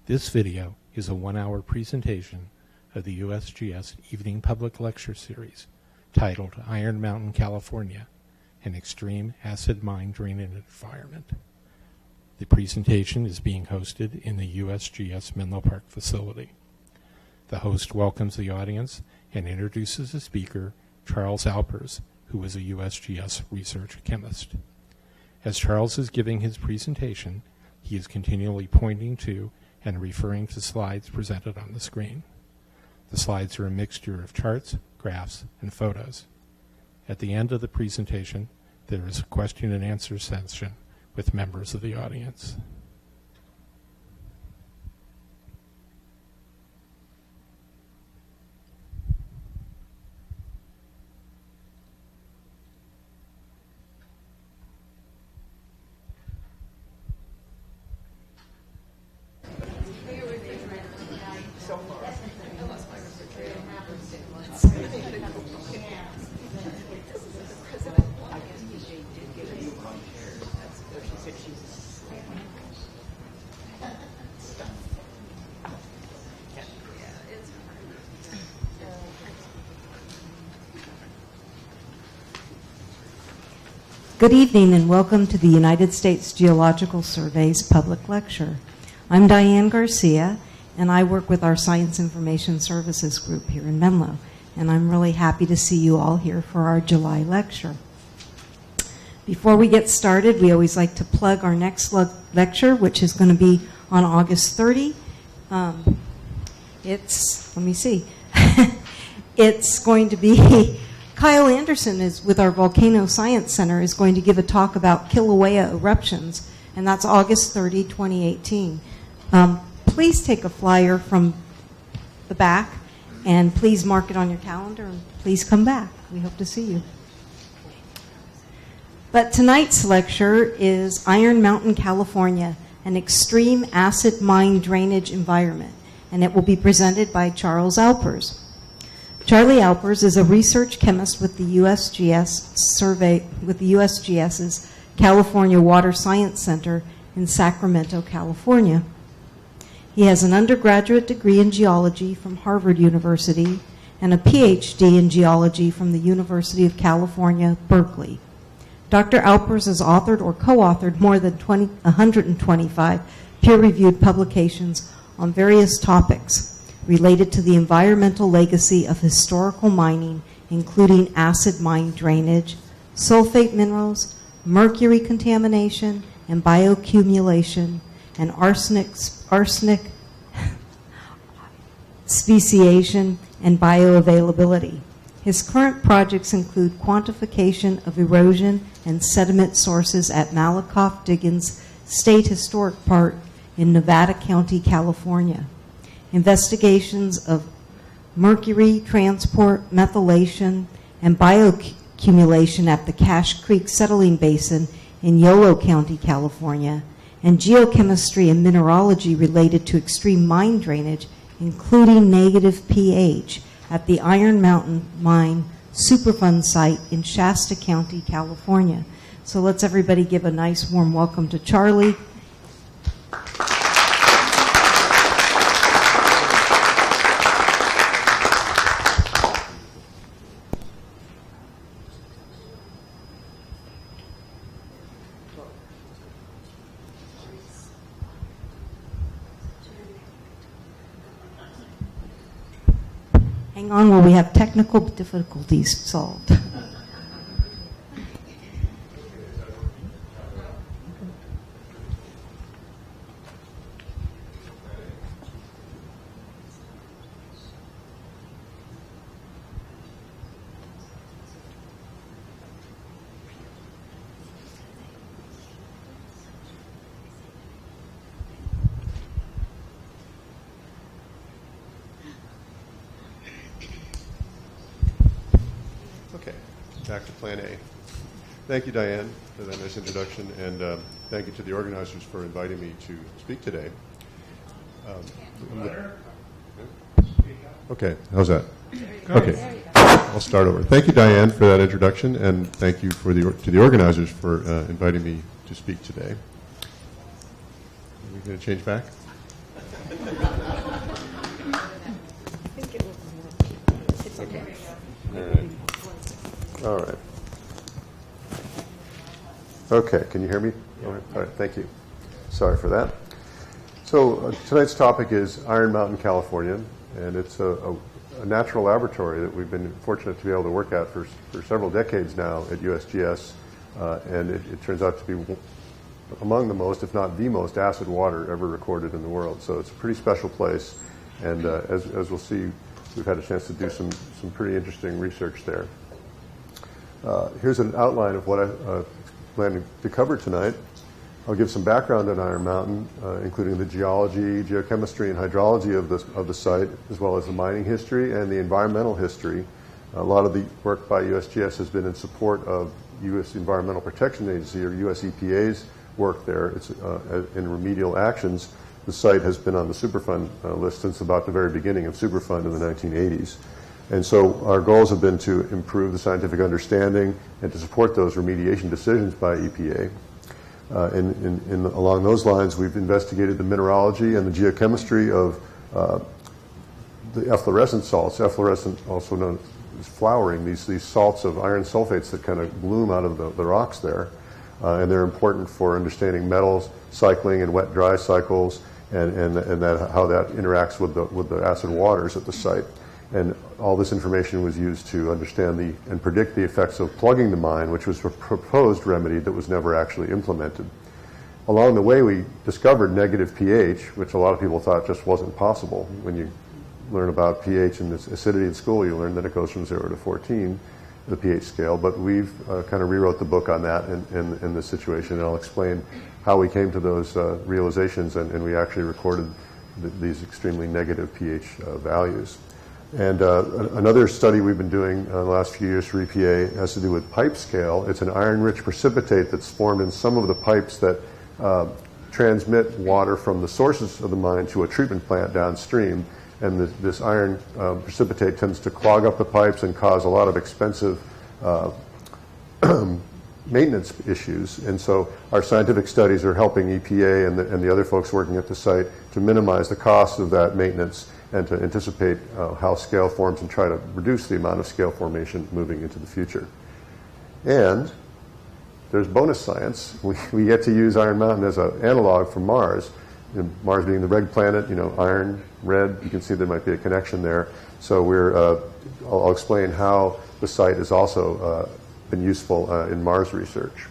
This video is a 1-hour presentation of the USGS Evening Public Lecture Series titled Iron Mountain, California, an Extreme Acid Mine Drainage Environment. The presentation is being hosted in the USGS Menlo Park facility. The host welcomes the audience and introduces the speaker, Charles Alpers, who is a USGS research chemist. As Charles is giving his presentation, he is continually pointing to and referring to slides presented on the screen. The slides are a mixture of charts, graphs, and photos. At the end of the presentation, there is a question and answer session with members of the audience. Good evening and welcome to the United States Geological Survey's public lecture. I'm Diane Garcia and I work with our Science Information Services group here in Menlo, and I'm really happy to see you all here for our July lecture. Before we get started, we always like to plug our next lecture, which is going to be on August 30. It's going to be Kyle Anderson is with our Volcano Science Center is going to give a talk about Kilauea eruptions, and that's August 30, 2018. Please take a flyer from the back, and please mark it on your calendar, and please come back. We hope to see you. But tonight's lecture is Iron Mountain, California, an extreme acid mine drainage environment, and it will be presented by Charles Alpers. Charlie Alpers is a research chemist with the USGS's California Water Science Center in Sacramento, California. He has an undergraduate degree in geology from Harvard University and a PhD in geology from the University of California, Berkeley. Dr. Alpers has authored or co-authored more than 125 peer-reviewed publications on various topics related to the environmental legacy of historical mining, including acid mine drainage, sulfate minerals, mercury contamination and bioaccumulation, and arsenic speciation and bioavailability. His current projects include quantification of erosion and sediment sources at Malakoff-Diggins State Historic Park in Nevada County, California, investigations of mercury transport, methylation, and bioaccumulation at the Cache Creek Settling Basin in Yolo County, California, and geochemistry and mineralogy related to extreme mine drainage, including negative pH, at the Iron Mountain Mine Superfund site in Shasta County, California. So let's everybody give a nice warm welcome to Charlie. Hang on while we have technical difficulties solved. Back to Plan A. Thank you, Diane, for that nice introduction, and thank you to the organizers for inviting me to speak today. Okay, how's that? Okay, I'll start over. Thank you, Diane, for that introduction, and thank you to the organizers for inviting me to speak today. Are we going to change back? All right. Okay, can you hear me? All right, thank you. Sorry for that. So tonight's topic is Iron Mountain, California, and it's a natural laboratory that we've been fortunate to be able to work at for several decades now at USGS, and it turns out to be among the most, if not the most, acid water ever recorded in the world. So it's a pretty special place, and as we'll see, we've had a chance to do some pretty interesting research there. Here's an outline of what I plan to cover tonight. I'll give some background on Iron Mountain, including the geology, geochemistry, and hydrology of the site, as well as the mining history and the environmental history. A lot of the work by USGS has been in support of U.S. Environmental Protection Agency, or US EPA's work there. It's in remedial actions. The site has been on the Superfund list since about the very beginning of Superfund in the 1980s. And so our goals have been to improve the scientific understanding and to support those remediation decisions by EPA. Along those lines, we've investigated the mineralogy and the geochemistry of the efflorescent salts. Efflorescent, also known as flowering, these salts of iron sulfates that kind of bloom out of the rocks there. And they're important for understanding metals cycling and wet-dry cycles, and how that interacts with the acid waters at the site. And all this information was used to understand and predict the effects of plugging the mine, which was a proposed remedy that was never actually implemented. Along the way, we discovered negative pH, which a lot of people thought just wasn't possible. When you learn about pH and acidity in school, you learn that it goes from 0 to 14, the pH scale. But we've kind of rewrote the book on that in this situation, and I'll explain how we came to those realizations, and we actually recorded these extremely negative pH values. And another study we've been doing the last few years for EPA has to do with pipe scale. It's an iron-rich precipitate that's formed in some of the pipes that transmit water from the sources of the mine to a treatment plant downstream. And this iron precipitate tends to clog up the pipes and cause a lot of expensive maintenance issues. And so our scientific studies are helping EPA and the other folks working at the site to minimize the cost of that maintenance and to anticipate how scale forms and try to reduce the amount of scale formation moving into the future. And there's bonus science. We get to use Iron Mountain as an analog for Mars. Mars being the red planet, iron, red, you can see there might be a connection there. So I'll explain how the site has also been useful in Mars research.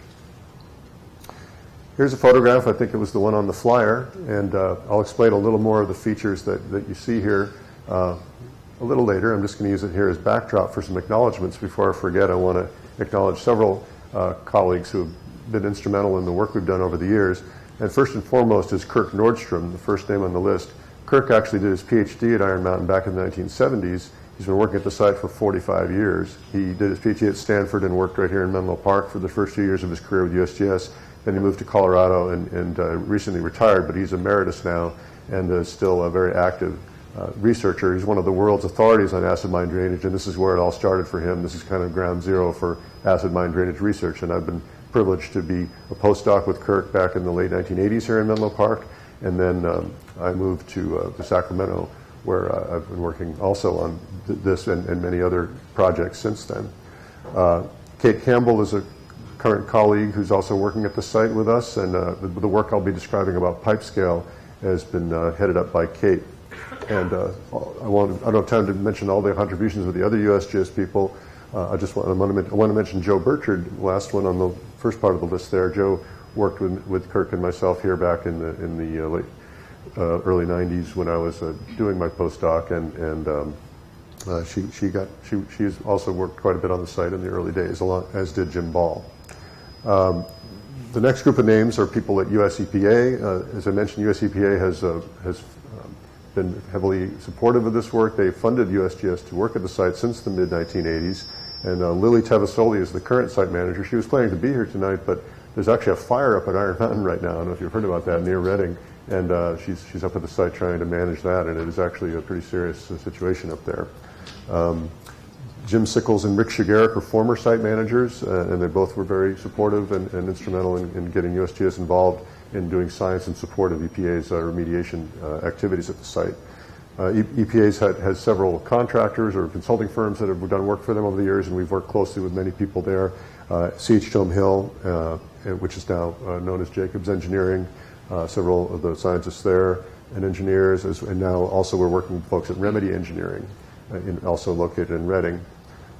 Here's a photograph. I think it was the one on the flyer, and I'll explain a little more of the features that you see here a little later. I'm just going to use it here as backdrop for some acknowledgements. Before I forget, I want to acknowledge several colleagues who have been instrumental in the work we've done over the years. And first and foremost is Kirk Nordstrom, the first name on the list. Kirk actually did his PhD at Iron Mountain back in the 1970s. He's been working at the site for 45 years. He did his PhD at Stanford and worked right here in Menlo Park for the first few years of his career with USGS. Then he moved to Colorado and recently retired, but he's emeritus now and is still a very active researcher. He's one of the world's authorities on acid mine drainage, and this is where it all started for him. This is kind of ground zero for acid mine drainage research, and I've been privileged to be a postdoc with Kirk back in the late 1980s here in Menlo Park, and then I moved to Sacramento, where I've been working also on this and many other projects since then. Kate Campbell is a current colleague who's also working at the site with us, and the work I'll be describing about pipe scale has been headed up by Kate. And I don't have time to mention all the contributions of the other USGS people. I want to mention Joe Burchard, last one on the first part of the list there. Joe worked with Kirk and myself here back in the late early 90s when I was doing my postdoc, and she's also worked quite a bit on the site in the early days, as did Jim Ball. The next group of names are people at USEPA. As I mentioned, USEPA has been heavily supportive of this work. They funded USGS to work at the site since the mid-1980s. And Lily Tevasoli is the current site manager. She was planning to be here tonight, but there's actually a fire up at Iron Mountain right now. I don't know if you've heard about that, near Reading. And she's up at the site trying to manage that, and it is actually a pretty serious situation up there. Jim Sickles and Rick Shigerick are former site managers, and they both were very supportive and instrumental in getting USGS involved in doing science in support of EPA's remediation activities at the site. EPA's has several contractors or consulting firms that have done work for them over the years, and we've worked closely with many people there. C.H. Tome Hill, which is now known as Jacobs Engineering, several of the scientists there and engineers, and now also we're working with folks at Remedy Engineering, also located in Reading.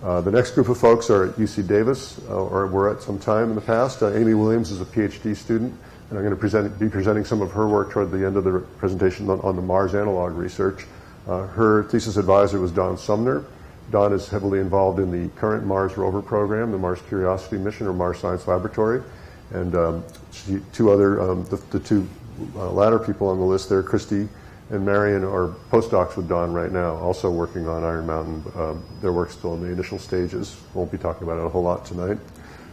The next group of folks are at UC Davis, or were at some time in the past. Amy Williams is a PhD student, and I'm going to be presenting some of her work toward the end of the presentation on the Mars analog research. Her thesis advisor was Don Sumner. Don is heavily involved in the current Mars rover program, the Mars Curiosity mission, or Mars Science Laboratory. And the two latter people on the list there, Christy and Marion, are postdocs with Don right now, also working on Iron Mountain. Their work's still in the initial stages. Won't be talking about it a whole lot tonight.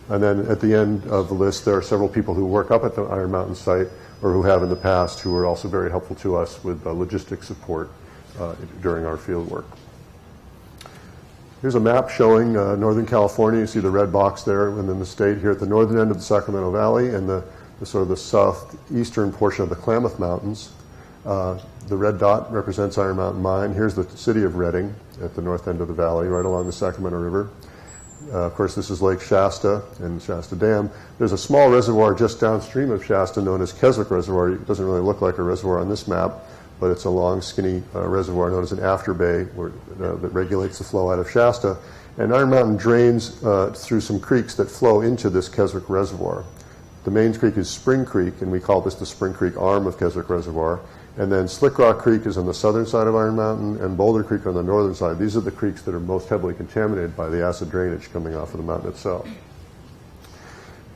And then at the end of the list, there are several people who work up at the Iron Mountain site, or who have in the past, who are also very helpful to us with logistics support during our field work. Here's a map showing Northern California. You see the red box there, and then the state here at the northern end of the Sacramento Valley, and the sort of the southeastern portion of the Klamath Mountains. The red dot represents Iron Mountain Mine. Here's the city of Reading at the north end of the valley, right along the Sacramento River. Of course, this is Lake Shasta and Shasta Dam. There's a small reservoir just downstream of Shasta known as Keswick Reservoir. It doesn't really look like a reservoir on this map, but it's a long, skinny reservoir known as an afterbay that regulates the flow out of Shasta. And Iron Mountain drains through some creeks that flow into this Keswick Reservoir. The main creek is Spring Creek, and we call this the Spring Creek arm of Keswick Reservoir. And then Slick Rock Creek is on the southern side of Iron Mountain, and Boulder Creek on the northern side. These are the creeks that are most heavily contaminated by the acid drainage coming off of the mountain itself.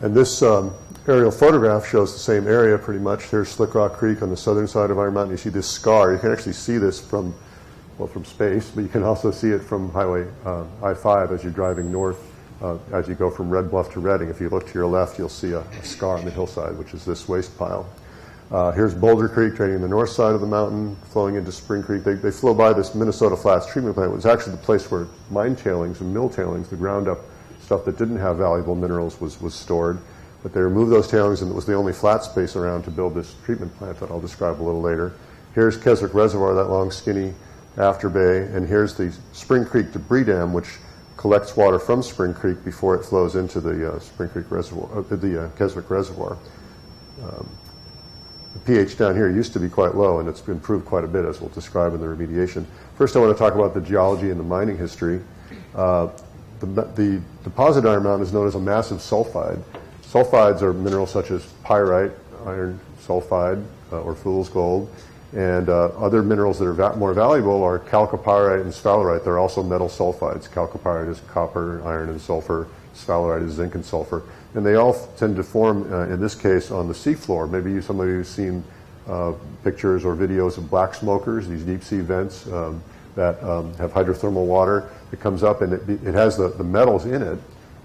And this aerial photograph shows the same area pretty much. Here's Slick Rock Creek on the southern side of Iron Mountain. You see this scar. You can actually see this from space, but you can also see it from Highway I-5 as you're driving north, as you go from Red Bluff to Reading. If you look to your left, you'll see a scar on the hillside, which is this waste pile. Here's Boulder Creek draining the north side of the mountain, flowing into Spring Creek. They flow by this Minnesota Flats treatment plant. It was actually the place where mine tailings and mill tailings, the ground up stuff that didn't have valuable minerals, was stored. But they removed those tailings, and it was the only flat space around to build this treatment plant that I'll describe a little later. Here's Keswick Reservoir, that long, skinny afterbay, and here's the Spring Creek debris dam, which collects water from Spring Creek before it flows into the Spring Creek Reservoir, the Keswick Reservoir. The pH down here used to be quite low, and it's improved quite a bit, as we'll describe in the remediation. First, I want to talk about the geology and the mining history. The deposit Iron Mountain is known as a massive sulfide. Sulfides are minerals such as pyrite, iron sulfide, or fool's gold, and other minerals that are more valuable are chalcopyrite and sphalerite. They're also metal sulfides. Chalcopyrite is copper, iron, and sulfur. Sphalerite is zinc and sulfur. And they all tend to form, in this case, on the seafloor. Maybe somebody who's seen pictures or videos of black smokers, these deep sea vents that have hydrothermal water. It comes up and it has the metals in it.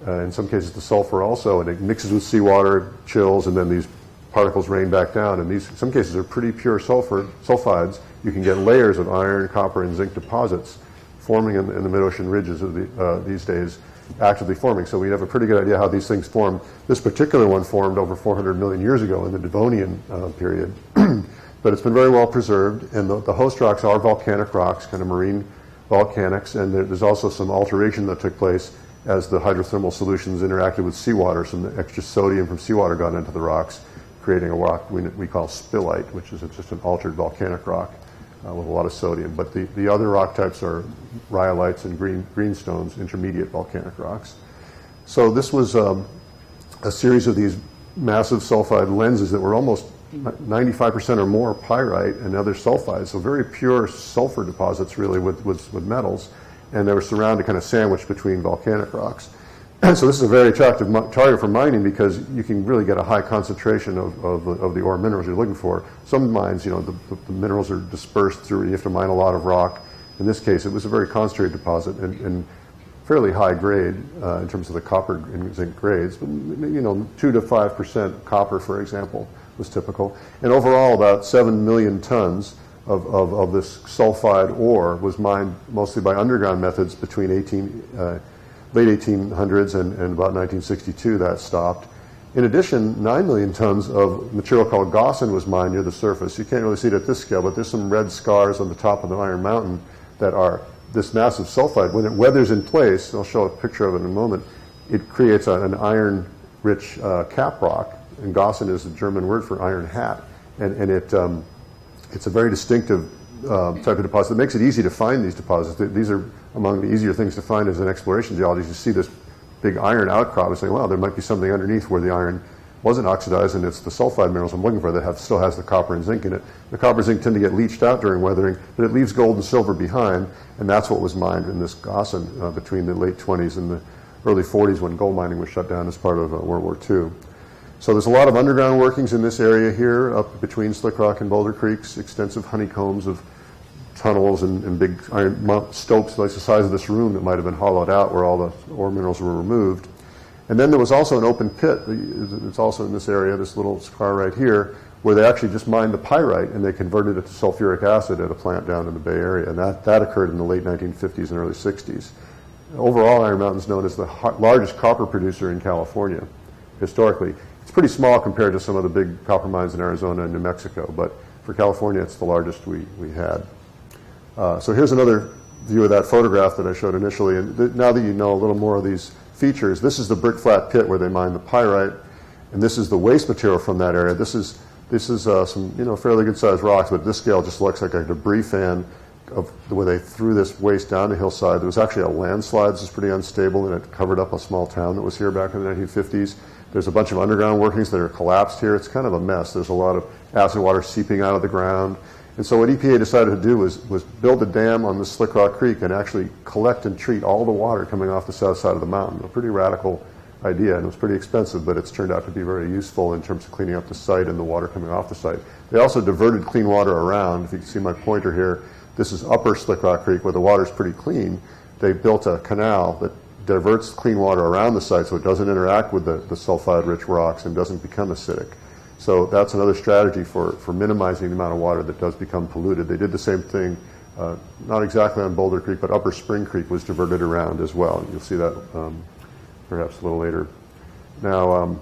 In some cases, the sulfur also, and it mixes with seawater, chills, and then these particles rain back down. And these, in some cases, are pretty pure sulfides. You can get layers of iron, copper, and zinc deposits forming in the mid-ocean ridges of these days, actively forming. So we have a pretty good idea how these things form. This particular one formed over 400 million years ago in the Devonian period. But it's been very well preserved, and the host rocks are volcanic rocks, kind of marine volcanics, and there's also some alteration that took place as the hydrothermal solutions interacted with seawater. Some extra sodium from seawater got into the rocks, creating a rock we call spillite, which is just an altered volcanic rock with a lot of sodium. But the other rock types are rhyolites and greenstones, intermediate volcanic rocks. So this was a series of these massive sulfide lenses that were almost 95% or more pyrite and other sulfides, so very pure sulfur deposits really with metals, and they were surrounded, kind of sandwiched between volcanic rocks. And so this is a very attractive target for mining because you can really get a high concentration of the ore minerals you're looking for. Some mines, the minerals are dispersed through, you have to mine a lot of rock. In this case, it was a very concentrated deposit and fairly high grade in terms of the copper and zinc grades. But, 2 to 5% copper, for example, was typical. And overall, about 7 million tons of this sulfide ore was mined mostly by underground methods between late 1800s and about 1962. That stopped. In addition, 9 million tons of material called gossan was mined near the surface. You can't really see it at this scale, but there's some red scars on the top of the Iron Mountain that are this massive sulfide. When it weathers in place, I'll show a picture of it in a moment, it creates an iron-rich cap rock, and gossan is the German word for iron hat. And it's a very distinctive type of deposit. It makes it easy to find these deposits. These are among the easier things to find as an exploration geologist. You see this big iron outcrop and say, well, there might be something underneath where the iron wasn't oxidized, and it's the sulfide minerals I'm looking for that still has the copper and zinc in it. The copper and zinc tend to get leached out during weathering, but it leaves gold and silver behind, and that's what was mined in this gossan between the late 20s and the early 40s when gold mining was shut down as part of World War II. So there's a lot of underground workings in this area here, up between Slick Rock and Boulder Creeks, extensive honeycombs of tunnels and big iron stopes like the size of this room that might have been hollowed out where all the ore minerals were removed. And then there was also an open pit. It's also in this area, this little scar right here, where they actually just mined the pyrite and they converted it to sulfuric acid at a plant down in the Bay Area. And that occurred in the late 1950s and early 60s. Overall, Iron Mountain is known as the largest copper producer in California, historically. It's pretty small compared to some of the big copper mines in Arizona and New Mexico, but for California, it's the largest we had. So here's another view of that photograph that I showed initially. And now that you know a little more of these features, this is the brick flat pit where they mined the pyrite, and this is the waste material from that area. This is some fairly good sized rocks, but this scale just looks like a debris fan of the way they threw this waste down the hillside. There was actually a landslide. This is pretty unstable, and it covered up a small town that was here back in the 1950s. There's a bunch of underground workings that are collapsed here. It's kind of a mess. There's a lot of acid water seeping out of the ground. And so what EPA decided to do was build a dam on the Slick Rock Creek and actually collect and treat all the water coming off the south side of the mountain. A pretty radical idea, and it was pretty expensive, but it's turned out to be very useful in terms of cleaning up the site and the water coming off the site. They also diverted clean water around. If you can see my pointer here, this is upper Slick Rock Creek where the water's pretty clean. They built a canal that diverts clean water around the site so it doesn't interact with the sulfide-rich rocks and doesn't become acidic. So that's another strategy for minimizing the amount of water that does become polluted. They did the same thing, not exactly on Boulder Creek, but Upper Spring Creek was diverted around as well. You'll see that perhaps a little later. Now,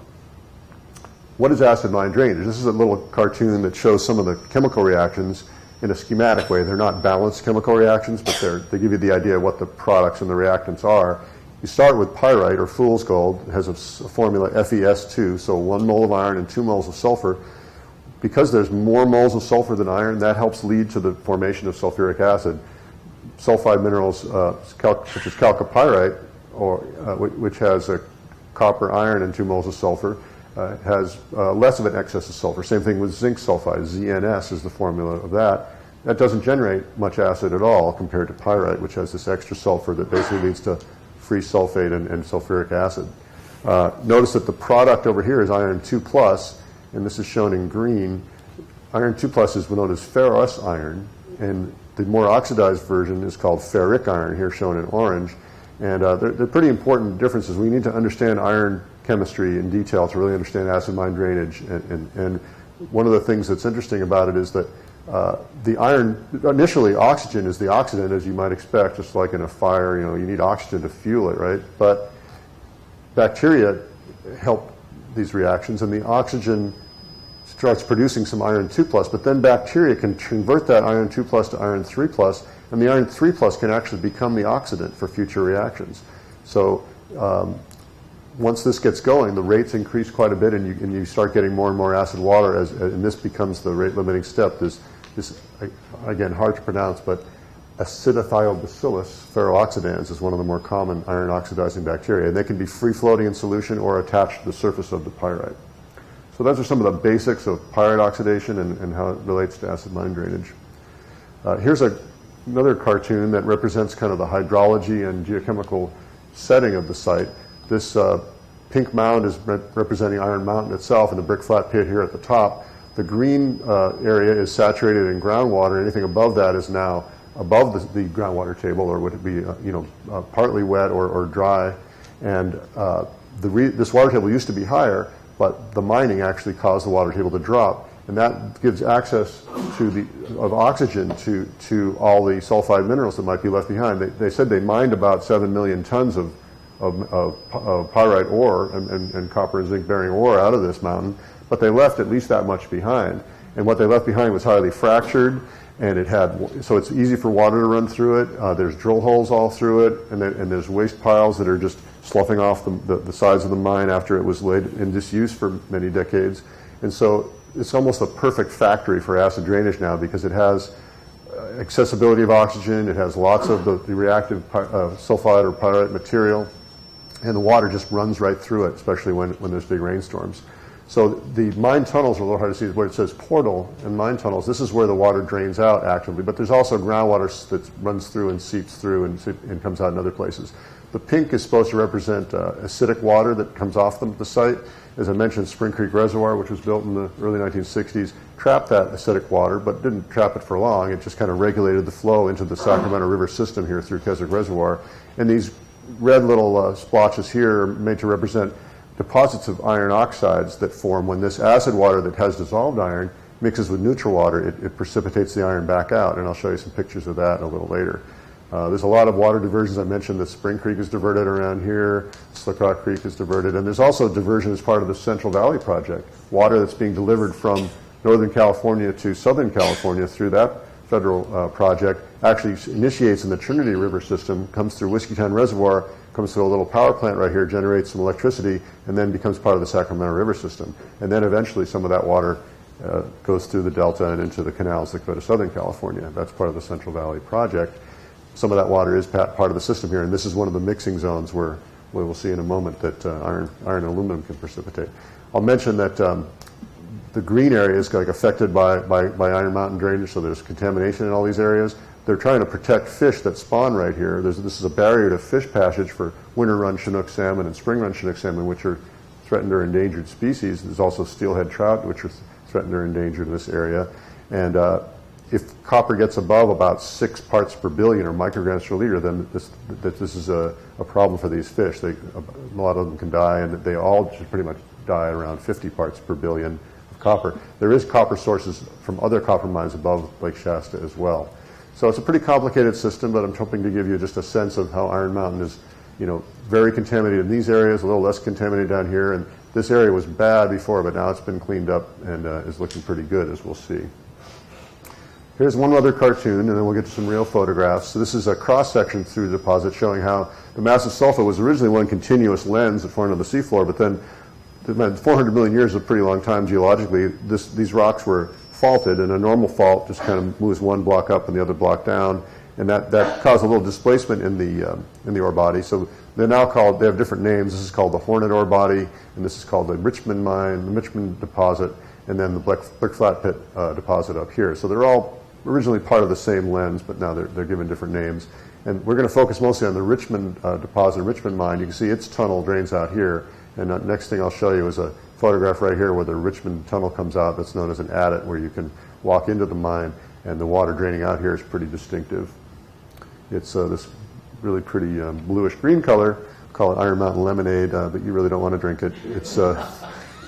what is acid mine drainage? This is a little cartoon that shows some of the chemical reactions in a schematic way. They're not balanced chemical reactions, but they give you the idea of what the products and the reactants are. You start with pyrite, or fool's gold. It has a formula FeS2, so 1 mole of iron and 2 moles of sulfur. Because there's more moles of sulfur than iron, that helps lead to the formation of sulfuric acid. Sulfide minerals, such as chalcopyrite, which has a copper, iron, and 2 moles of sulfur, has less of an excess of sulfur. Same thing with zinc sulfide. ZNS is the formula of that. That doesn't generate much acid at all compared to pyrite, which has this extra sulfur that basically leads to free sulfate and sulfuric acid. Notice that the product over here is iron 2+, and this is shown in green. Iron 2+ is known as ferrous iron, and the more oxidized version is called ferric iron, here shown in orange. And they're pretty important differences. We need to understand iron chemistry in detail to really understand acid mine drainage. And one of the things that's interesting about it is that the iron, initially oxygen is the oxidant, as you might expect, just like in a fire, you need oxygen to fuel it, right? But bacteria help these reactions, and the oxygen starts producing some iron 2+, but then bacteria can convert that iron 2+ to iron 3+, and the iron 3+ can actually become the oxidant for future reactions. So once this gets going, the rates increase quite a bit, and you start getting more and more acid water, and this becomes the rate-limiting step. This, again, hard to pronounce, but acidithiobacillus ferrooxidans is one of the more common iron oxidizing bacteria, and they can be free-floating in solution or attached to the surface of the pyrite. So those are some of the basics of pyrite oxidation and how it relates to acid mine drainage. Here's another cartoon that represents kind of the hydrology and geochemical setting of the site. This pink mound is representing Iron Mountain itself, and the brick flat pit here at the top. The green area is saturated in groundwater. Anything above that is now above the groundwater table, or would it be partly wet or dry. And this water table used to be higher, but the mining actually caused the water table to drop. And that gives access of oxygen to all the sulfide minerals that might be left behind. They said they mined about 7 million tons of pyrite ore and copper and zinc bearing ore out of this mountain, but they left at least that much behind. And what they left behind was highly fractured, and so it's easy for water to run through it. There's drill holes all through it, and there's waste piles that are just sloughing off the sides of the mine after it was laid in disuse for many decades. And so it's almost a perfect factory for acid drainage now, because it has accessibility of oxygen, it has lots of the reactive sulfide or pyrite material, and the water just runs right through it, especially when there's big rainstorms. So the mine tunnels are a little hard to see. Where it says portal and mine tunnels, this is where the water drains out actively, but there's also groundwater that runs through and seeps through and comes out in other places. The pink is supposed to represent acidic water that comes off the site. As I mentioned, Spring Creek Reservoir, which was built in the early 1960s, trapped that acidic water, but didn't trap it for long. It just kind of regulated the flow into the Sacramento River system here through Keswick Reservoir. And these red little splotches here are made to represent deposits of iron oxides that form when this acid water that has dissolved iron mixes with neutral water. It precipitates the iron back out, and I'll show you some pictures of that a little later. There's a lot of water diversions. I mentioned that Spring Creek is diverted around here, Slick Rock Creek is diverted, and there's also diversion as part of the Central Valley Project. Water that's being delivered from Northern California to Southern California through that federal project actually initiates in the Trinity River system, comes through Whiskeytown Reservoir, comes through a little power plant right here, generates some electricity, and then becomes part of the Sacramento River system. And then eventually some of that water goes through the delta and into the canals that go to Southern California. That's part of the Central Valley Project. Some of that water is part of the system here, and this is one of the mixing zones where we will see in a moment that iron and aluminum can precipitate. I'll mention that the green area is affected by Iron Mountain drainage, so there's contamination in all these areas. They're trying to protect fish that spawn right here. This is a barrier to fish passage for winter-run Chinook salmon and spring-run Chinook salmon, which are threatened or endangered species. There's also steelhead trout, which are threatened or endangered in this area. And if copper gets above about 6 parts per billion or micrograms per liter, then this is a problem for these fish. A lot of them can die, and they all should pretty much die around 50 parts per billion of copper. There is copper sources from other copper mines above Lake Shasta as well. So it's a pretty complicated system, but I'm hoping to give you just a sense of how Iron Mountain is, very contaminated in these areas, a little less contaminated down here. And this area was bad before, but now it's been cleaned up and is looking pretty good, as we'll see. Here's one other cartoon, and then we'll get to some real photographs. So this is a cross-section through the deposit showing how the massive sulfate was originally one continuous lens that formed on the seafloor, but then 400 million years is a pretty long time geologically. These rocks were faulted, and a normal fault just kind of moves one block up and the other block down, and that caused a little displacement in the ore body. So they're now called, they have different names. This is called the Hornet ore body, and this is called the Richmond mine, the Richmond deposit, and then the Blick Flat Pit deposit up here. So they're all originally part of the same lens, but now they're given different names. And we're going to focus mostly on the Richmond deposit, Richmond mine. You can see its tunnel drains out here, and the next thing I'll show you is a photograph right here where the Richmond tunnel comes out. That's known as an adit, where you can walk into the mine, and the water draining out here is pretty distinctive. It's this really pretty bluish green color. Call it Iron Mountain lemonade, but you really don't want to drink it.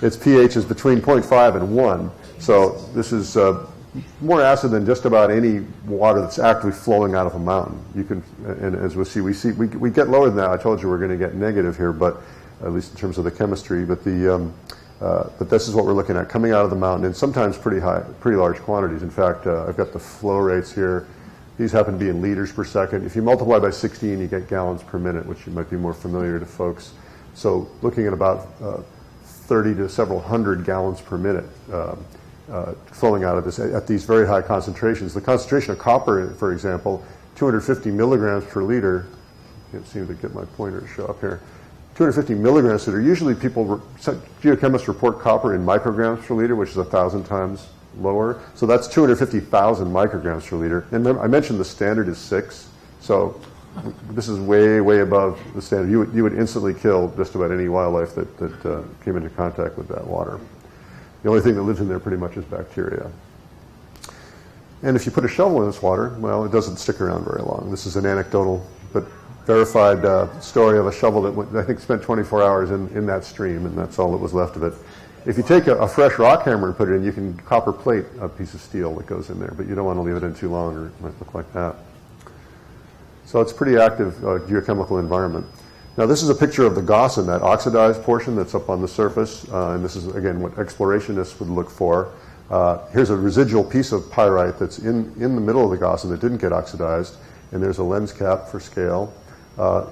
Its pH is between 0.5 and 1, so this is more acid than just about any water that's actively flowing out of a mountain. And as we'll see, we get lower than that. I told you we're going to get negative here, but at least in terms of the chemistry. But this is what we're looking at coming out of the mountain, and sometimes pretty large quantities. In fact, I've got the flow rates here. These happen to be in liters per second. If you multiply by 16, you get gallons per minute, which might be more familiar to folks. So looking at about 30 to several hundred gallons per minute flowing out of this at these very high concentrations. The concentration of copper, for example, 250 milligrams per liter. I can't seem to get my pointer to show up here. 250 milligrams per liter. Usually geochemists report copper in micrograms per liter, which is 1,000 times lower. So that's 250,000 micrograms per liter. And remember, I mentioned the standard is 6. So this is way, way above the standard. You would instantly kill just about any wildlife that came into contact with that water. The only thing that lives in there pretty much is bacteria. And if you put a shovel in this water, well, it doesn't stick around very long. This is an anecdotal but verified story of a shovel that I think spent 24 hours in that stream, and that's all that was left of it. If you take a fresh rock hammer and put it in, you can copper plate a piece of steel that goes in there, but you don't want to leave it in too long or it might look like that. So it's a pretty active geochemical environment. Now this is a picture of the gossan, that oxidized portion that's up on the surface, and this is again what explorationists would look for. Here's a residual piece of pyrite that's in the middle of the gossan that didn't get oxidized, and there's a lens cap for scale.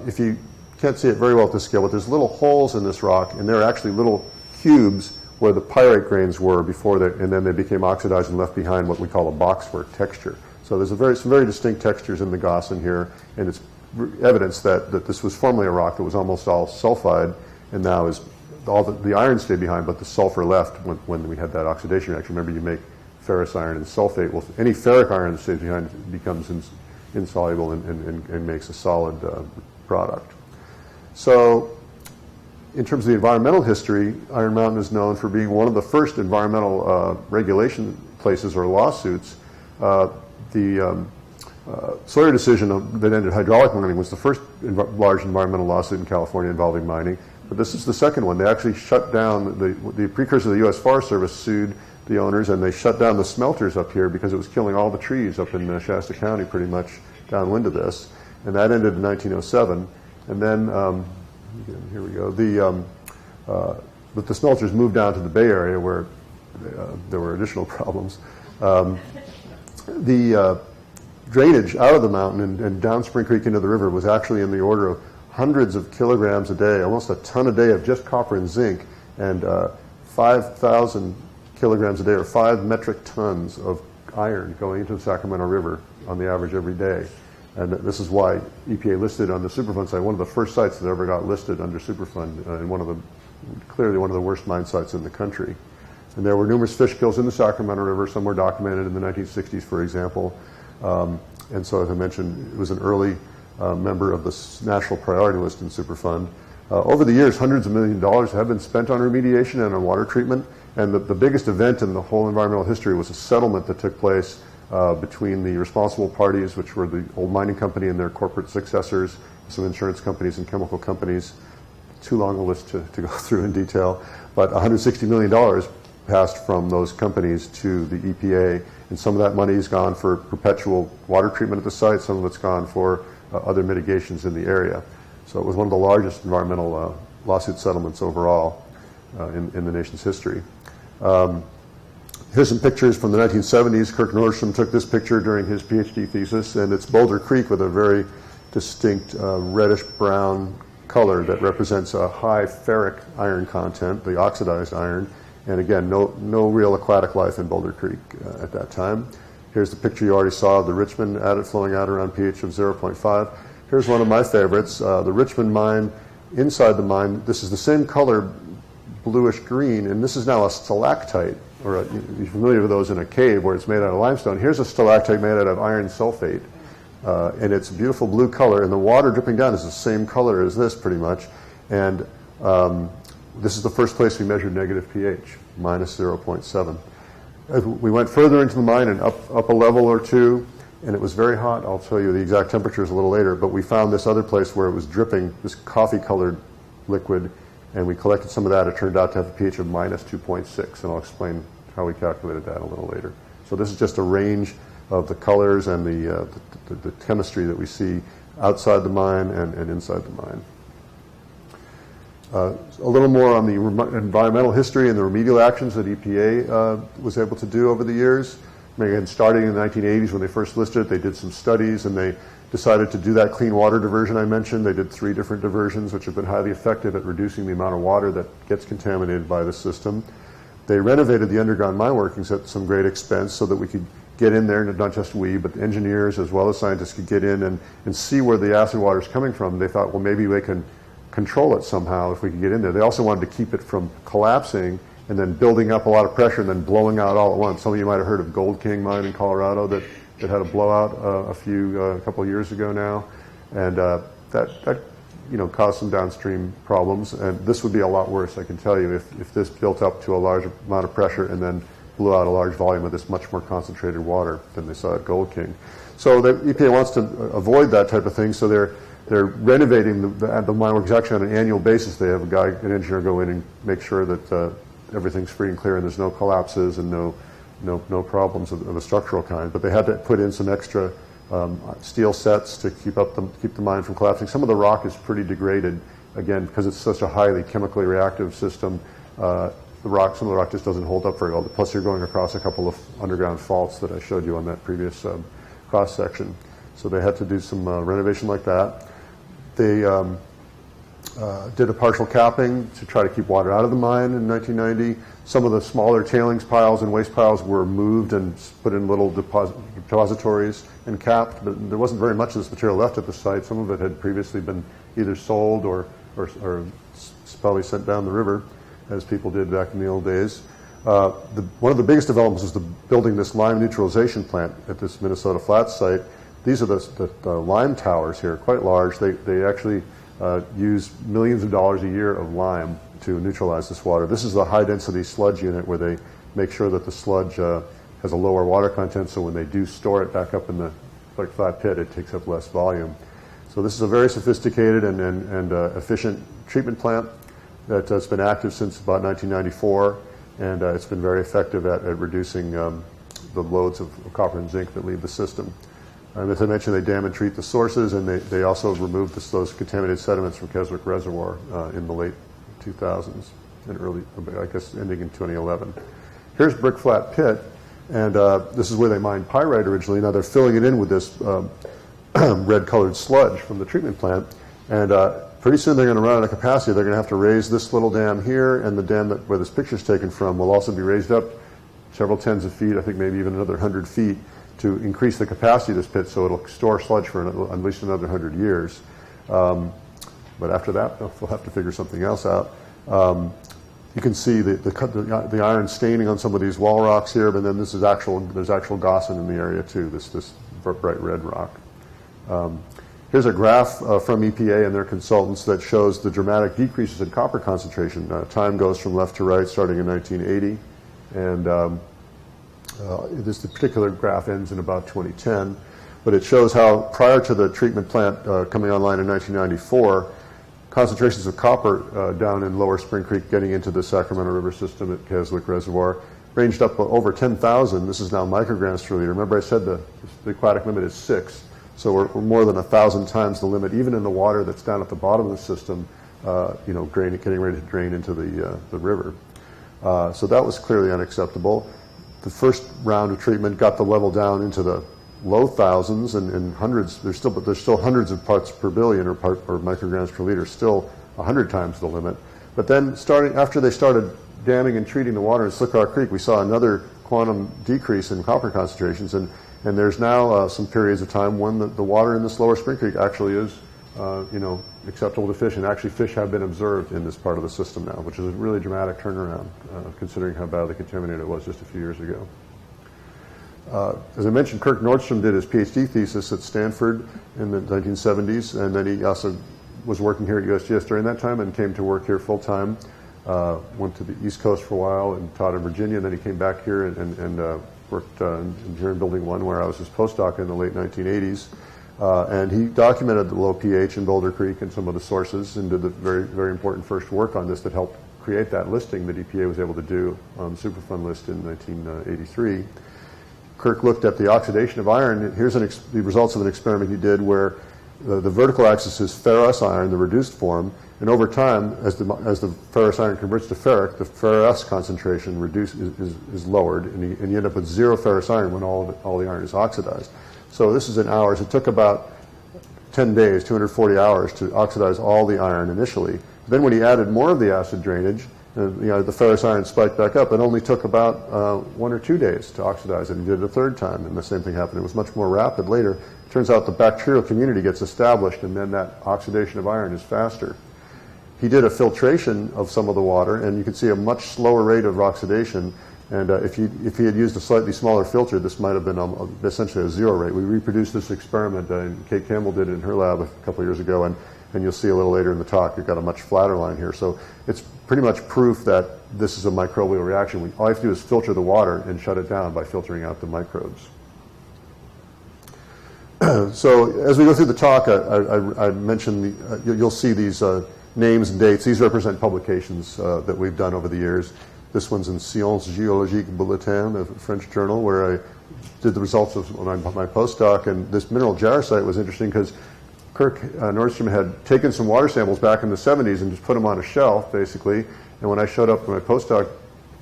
If you can't see it very well at this scale, but there's little holes in this rock, and they're actually little cubes where the pyrite grains were before they, and then they became oxidized and left behind what we call a boxwork texture. So there's some very distinct textures in the gossan here, and it's evidence that this was formerly a rock that was almost all sulfide, and now is all the iron stayed behind, but the sulfur left when we had that oxidation reaction. Remember, you make ferrous iron and sulfate. Well, any ferric iron that stays behind becomes insoluble and makes a solid product. So in terms of the environmental history, Iron Mountain is known for being one of the first environmental regulation places or lawsuits. The Sawyer decision that ended hydraulic mining was the first large environmental lawsuit in California involving mining, but this is the second one. They actually shut down, the precursor of the U.S. Forest Service sued the owners, and they shut down the smelters up here because it was killing all the trees up in Shasta County pretty much downwind of this, and that ended in 1907. And then, here we go, but the smelters moved down to the Bay Area where there were additional problems. The drainage out of the mountain and down Spring Creek into the river was actually in the order of hundreds of kilograms a day, almost a ton a day of just copper and zinc, and 5,000 kilograms a day, or 5 metric tons of iron going into the Sacramento River on the average every day. And this is why EPA listed on the Superfund site, one of the first sites that ever got listed under Superfund, and clearly one of the worst mine sites in the country. And there were numerous fish kills in the Sacramento River. Some were documented in the 1960s, for example. And so, as I mentioned, it was an early member of the national priority list in Superfund. Over the years, hundreds of millions of dollars have been spent on remediation and on water treatment. And the biggest event in the whole environmental history was a settlement that took place between the responsible parties, which were the old mining company and their corporate successors, some insurance companies and chemical companies. Too long a list to go through in detail. But $160 million passed from those companies to the EPA, and some of that money has gone for perpetual water treatment at the site, some of it's gone for other mitigations in the area. So it was one of the largest environmental lawsuit settlements overall in the nation's history. Here's some pictures from the 1970s. Kirk Nordstrom took this picture during his PhD thesis, and it's Boulder Creek with a very distinct reddish-brown color that represents a high ferric iron content, the oxidized iron. And again, no real aquatic life in Boulder Creek at that time. Here's the picture you already saw of the Richmond adit flowing out around pH of 0.5. Here's one of my favorites, the Richmond mine. Inside the mine, this is the same color, bluish green, and this is now a stalactite, or you're familiar with those in a cave where it's made out of limestone. Here's a stalactite made out of iron sulfate, and it's a beautiful blue color, and the water dripping down is the same color as this pretty much. And this is the first place we measured negative pH, minus 0.7. As we went further into the mine and up a level or two, and it was very hot. I'll tell you the exact temperatures a little later, but we found this other place where it was dripping this coffee-colored liquid, and we collected some of that. It turned out to have a pH of minus 2.6, and I'll explain how we calculated that a little later. So this is just a range of the colors and the chemistry that we see outside the mine and inside the mine. A little more on the environmental history and the remedial actions that EPA was able to do over the years. Again, starting in the 1980s when they first listed it, they did some studies and they decided to do that clean water diversion I mentioned. They did 3 different diversions which have been highly effective at reducing the amount of water that gets contaminated by the system. They renovated the underground mine workings at some great expense so that we could get in there, and not just we, but engineers as well as scientists could get in and see where the acid water is coming from. They thought, well, maybe they can control it somehow if we could get in there. They also wanted to keep it from collapsing and then building up a lot of pressure and then blowing out all at once. Some of you might have heard of Gold King Mine in Colorado that had a blowout a couple of years ago now, and that caused some downstream problems. And this would be a lot worse, I can tell you, if this built up to a large amount of pressure and then blew out a large volume of this much more concentrated water than they saw at Gold King. So the EPA wants to avoid that type of thing, so they're renovating the mine works actually on an annual basis. They have an engineer go in and make sure that everything's free and clear and there's no collapses and no problems of a structural kind. But they had to put in some extra steel sets to keep the mine from collapsing. Some of the rock is pretty degraded, again, because it's such a highly chemically reactive system. Some of the rock just doesn't hold up very well. Plus, you're going across a couple of underground faults that I showed you on that previous cross section. So they had to do some renovation like that. They did a partial capping to try to keep water out of the mine in 1990. Some of the smaller tailings piles and waste piles were moved and put in little depositories and capped, but there wasn't very much of this material left at the site. Some of it had previously been either sold or probably sent down the river, as people did back in the old days. One of the biggest developments was building this lime neutralization plant at this Minnesota Flats site. These are the lime towers here, quite large. They actually use millions of dollars a year of lime to neutralize this water. This is the high-density sludge unit where they make sure that the sludge has a lower water content, so when they do store it back up in the flat pit, it takes up less volume. So this is a very sophisticated and efficient treatment plant that's been active since about 1994, and it's been very effective at reducing the loads of copper and zinc that leave the system. As I mentioned, they dam and treat the sources, and they also removed those contaminated sediments from Keswick Reservoir in the late 2000s and early, I guess, ending in 2011. Here's Brick Flat Pit, and this is where they mined pyrite originally. Now they're filling it in with this red-colored sludge from the treatment plant, and pretty soon they're going to run out of capacity. They're going to have to raise this little dam here, and the dam where this picture is taken from will also be raised up several tens of feet, I think maybe even another 100 feet, to increase the capacity of this pit so it'll store sludge for at least another 100 years. But after that, we'll have to figure something else out. You can see the iron staining on some of these wall rocks here, but then there's actual gossan in the area too, this bright red rock. Here's a graph from EPA and their consultants that shows the dramatic decreases in copper concentration. Time goes from left to right starting in 1980, and this particular graph ends in about 2010, but it shows how prior to the treatment plant coming online in 1994, concentrations of copper down in Lower Spring Creek getting into the Sacramento River system at Keswick Reservoir ranged up over 10,000. This is now micrograms per liter. Remember I said the aquatic limit is 6. So we're more than 1,000 times the limit, even in the water that's down at the bottom of the system, getting ready to drain into the river. So that was clearly unacceptable. The first round of treatment got the level down into the low thousands and hundreds. There's still hundreds of parts per billion or micrograms per liter, still 100 times the limit. But then after they started damming and treating the water in Slick Rock Creek, we saw another quantum decrease in copper concentrations, and there's now some periods of time when the water in this Lower Spring Creek actually is acceptable to fish, and actually fish have been observed in this part of the system now, which is a really dramatic turnaround considering how badly contaminated it was just a few years ago. As I mentioned, Kirk Nordstrom did his PhD thesis at Stanford in the 1970s, and then he also was working here at USGS during that time and came to work here full-time. Went to the East Coast for a while and taught in Virginia, and then he came back here and worked here in Building 1 where I was his postdoc in the late 1980s. And he documented the low pH in Boulder Creek and some of the sources and did the very, very important first work on this that helped create that listing that EPA was able to do on the Superfund list in 1983. Kirk looked at the oxidation of iron. Here's the results of an experiment he did where the vertical axis is ferrous iron, the reduced form, and over time, as the ferrous iron converts to ferric, the ferrous concentration is lowered, and you end up with zero ferrous iron when all the iron is oxidized. So this is in hours. It took about 10 days, 240 hours to oxidize all the iron initially. Then when he added more of the acid drainage, the ferrous iron spiked back up. It only took about 1 or 2 days to oxidize it. He did it a third time, and the same thing happened. It was much more rapid later. It turns out the bacterial community gets established, and then that oxidation of iron is faster. He did a filtration of some of the water, and you can see a much slower rate of oxidation. And if he had used a slightly smaller filter, this might have been essentially a zero rate. We reproduced this experiment, and Kate Campbell did it in her lab a couple of years ago, and you'll see a little later in the talk, you've got a much flatter line here. So it's pretty much proof that this is a microbial reaction. All you have to do is filter the water and shut it down by filtering out the microbes. So as we go through the talk, I mentioned you'll see these names and dates. These represent publications that we've done over the years. This one's in Sciences Géologiques Bulletin, a French journal, where I did the results of my postdoc. And this mineral jarosite was interesting because Kirk Nordstrom had taken some water samples back in the 70s and just put them on a shelf, basically. And when I showed up for my postdoc,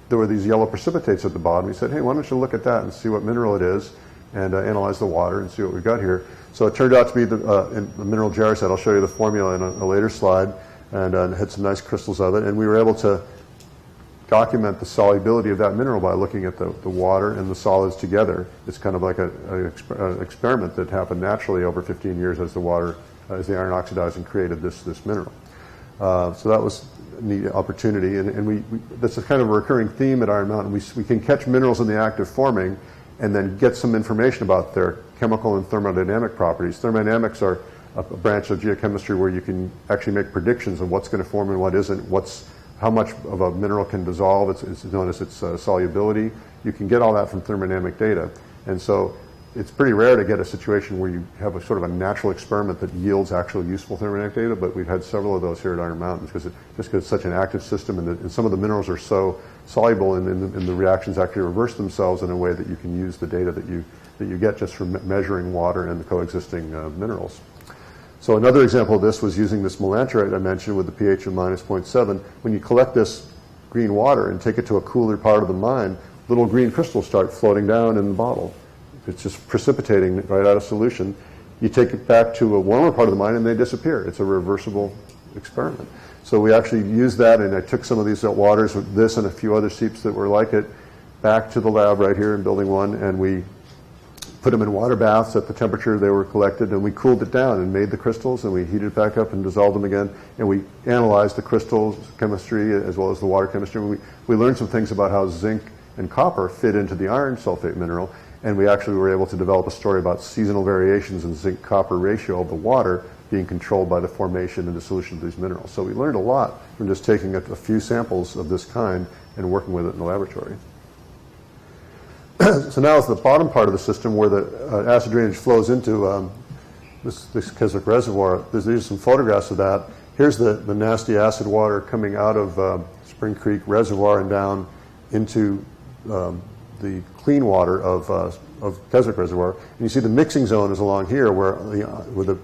there were these yellow precipitates at the bottom. He said, hey, why don't you look at that and see what mineral it is, and analyze the water and see what we've got here. So it turned out to be the mineral jarosite. I'll show you the formula in a later slide, and had some nice crystals of it. And we were able to document the solubility of that mineral by looking at the water and the solids together. It's kind of like an experiment that happened naturally over 15 years as the iron oxidized and created this mineral. So that was a neat opportunity, and that's a kind of a recurring theme at Iron Mountain. We can catch minerals in the act of forming and then get some information about their chemical and thermodynamic properties. Thermodynamics are a branch of geochemistry where you can actually make predictions of what's going to form and what isn't, how much of a mineral can dissolve. It's known as its solubility. You can get all that from thermodynamic data. And so it's pretty rare to get a situation where you have a sort of a natural experiment that yields actual useful thermodynamic data, but we've had several of those here at Iron Mountain because it's such an active system, and some of the minerals are so soluble, and the reactions actually reverse themselves in a way that you can use the data that you get just from measuring water and the coexisting minerals. So another example of this was using this melanterite I mentioned with the pH of -0.7. When you collect this green water and take it to a cooler part of the mine, little green crystals start floating down in the bottle. It's just precipitating right out of solution. You take it back to a warmer part of the mine and they disappear. It's a reversible experiment. So we actually used that, and I took some of these waters with this and a few other seeps that were like it back to the lab right here in Building 1, and we put them in water baths at the temperature they were collected, and we cooled it down and made the crystals, and we heated it back up and dissolved them again, and we analyzed the crystals chemistry as well as the water chemistry. We learned some things about how zinc and copper fit into the iron sulfate mineral, and we actually were able to develop a story about seasonal variations in zinc-copper ratio of the water being controlled by the formation and dissolution of these minerals. So we learned a lot from just taking a few samples of this kind and working with it in the laboratory. So now is the bottom part of the system where the acid drainage flows into this Keswick Reservoir. These are some photographs of that. Here's the nasty acid water coming out of Spring Creek Reservoir and down into the clean water of Keswick Reservoir. And you see the mixing zone is along here where the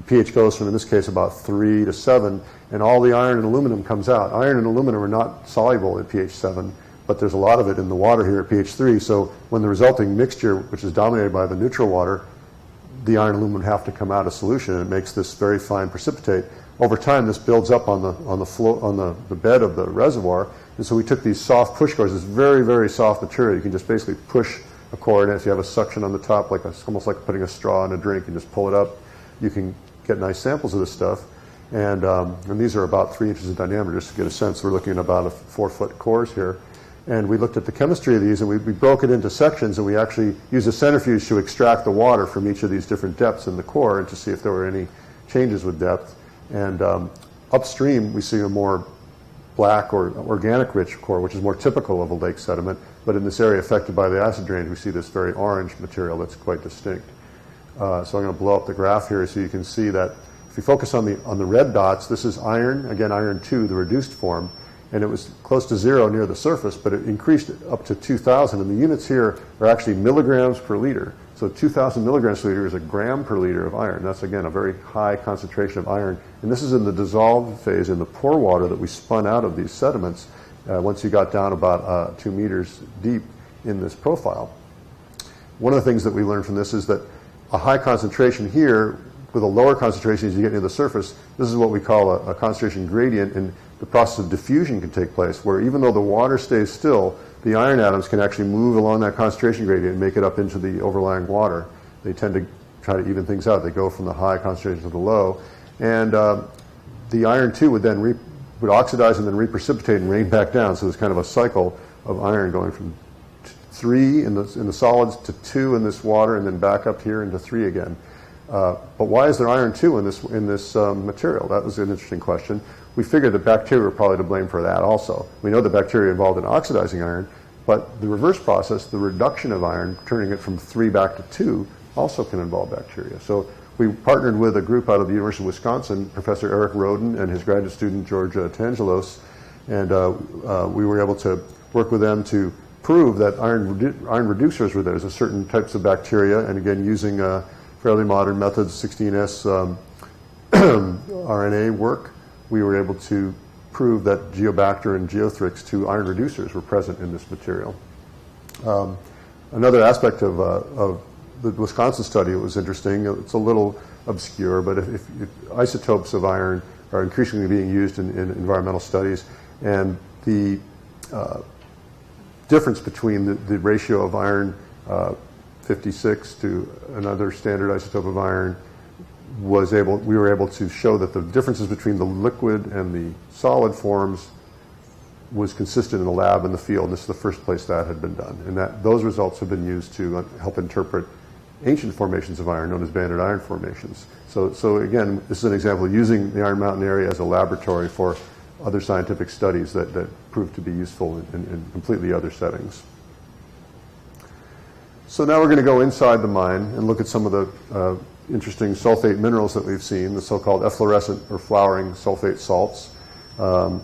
pH goes from, in this case, about 3 to 7, and all the iron and aluminum comes out. Iron and aluminum are not soluble at pH 7, but there's a lot of it in the water here at pH 3, so when the resulting mixture, which is dominated by the neutral water, the iron and aluminum have to come out of solution, and it makes this very fine precipitate. Over time, this builds up on the bed of the reservoir, and so we took these soft push cores, this very, very soft material. You can just basically push a core, and if you have a suction on the top, almost like putting a straw in a drink, and just pull it up, you can get nice samples of this stuff. And these are about 3 inches in diameter, just to get a sense. We're looking at about 4-foot cores here. And we looked at the chemistry of these, and we broke it into sections, and we actually used a centrifuge to extract the water from each of these different depths in the core and to see if there were any changes with depth. And upstream, we see a more black or organic rich core, which is more typical of a lake sediment. But in this area affected by the acid drainage, we see this very orange material that's quite distinct. So I'm going to blow up the graph here so you can see that if you focus on the red dots, this is iron, again iron 2, the reduced form, and it was close to 0 near the surface, but it increased up to 2,000, and the units here are actually milligrams per liter. So 2,000 milligrams per liter is a gram per liter of iron. That's, again, a very high concentration of iron, and this is in the dissolved phase in the pore water that we spun out of these sediments once you got down about 2 meters deep in this profile. One of the things that we learned from this is that a high concentration here with a lower concentration as you get near the surface, this is what we call a concentration gradient, and the process of diffusion can take place, where even though the water stays still, the iron atoms can actually move along that concentration gradient and make it up into the overlying water. They tend to try to even things out. They go from the high concentration to the low. And the iron, too, would then would oxidize and then reprecipitate and rain back down. So there's kind of a cycle of iron going from 3 in the solids to 2 in this water, and then back up here into 3 again. But why is there iron 2 in this material? That was an interesting question. We figured that bacteria were probably to blame for that also. We know the bacteria involved in oxidizing iron, but the reverse process, the reduction of iron, turning it from 3 back to 2, also can involve bacteria. So we partnered with a group out of the University of Wisconsin, Professor Eric Roden and his graduate student George Tangelos, and we were able to work with them to prove that iron reducers were there. There's certain types of bacteria, and again, using fairly modern methods, 16S RNA work, we were able to prove that Geobacter and Geothrix, two iron reducers, were present in this material. Another aspect of the Wisconsin study was interesting. It's a little obscure, but if isotopes of iron are increasingly being used in environmental studies, and the difference between the ratio of iron 56 to another standard isotope of iron we were able to show that the differences between the liquid and the solid forms was consistent in the lab and the field. This is the first place that had been done, and those results have been used to help interpret ancient formations of iron known as banded iron formations. So again, this is an example of using the Iron Mountain area as a laboratory for other scientific studies that proved to be useful in completely other settings. So now we're going to go inside the mine and look at some of the interesting sulfate minerals that we've seen, the so-called efflorescent or flowering sulfate salts. Tell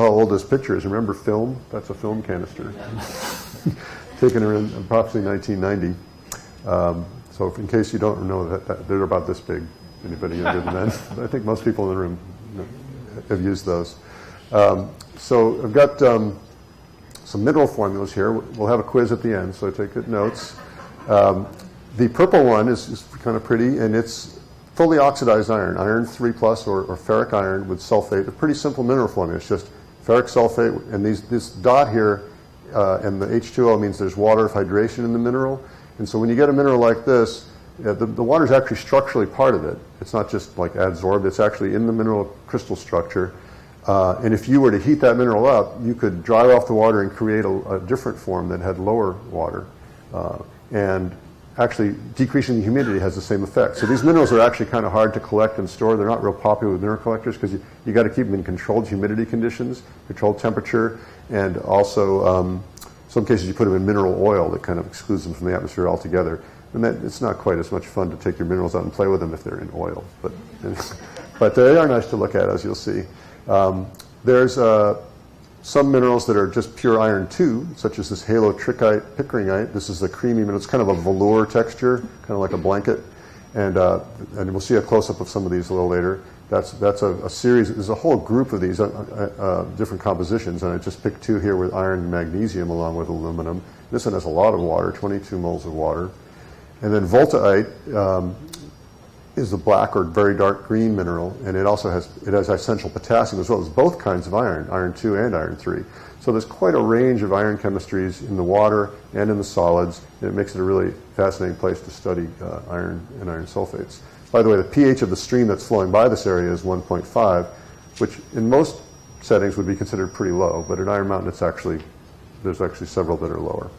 how old this picture is. Remember film? That's a film canister. Taken around approximately 1990. So in case you don't know, that they're about this big. Anybody younger than that? I think most people in the room have used those. So I've got some mineral formulas here. We'll have a quiz at the end, so take good notes. The purple one is kind of pretty, and it's fully oxidized iron, iron 3+ or ferric iron with sulfate. A pretty simple mineral formula. It's just ferric sulfate, and this dot here and the H2O means there's water of hydration in the mineral. And so when you get a mineral like this, the water is actually structurally part of it. It's not just like adsorbed, it's actually in the mineral crystal structure. And if you were to heat that mineral up, you could dry off the water and create a different form that had lower water. And actually, decreasing the humidity has the same effect. So these minerals are actually kind of hard to collect and store. They're not real popular with mineral collectors because you got to keep them in controlled humidity conditions, controlled temperature, and also some cases you put them in mineral oil that kind of excludes them from the atmosphere altogether. And it's not quite as much fun to take your minerals out and play with them if they're in oil. But they are nice to look at, as you'll see. There's some minerals that are just pure iron 2, such as this halotrichite pickeringite. This is the creamy mineral. It's kind of a velour texture, kind of like a blanket. And we'll see a close-up of some of these a little later. That's a series. There's a whole group of these different compositions, and I just picked two here with iron and magnesium along with aluminum. This one has a lot of water, 22 moles of water. And then voltite is the black or very dark green mineral, and it also has essential potassium as well as both kinds of iron, iron 2 and iron 3. So there's quite a range of iron chemistries in the water and in the solids, and it makes it a really fascinating place to study iron and iron sulfates. By the way, the pH of the stream that's flowing by this area is 1.5, which in most settings would be considered pretty low, but at Iron Mountain there's actually several that are lower.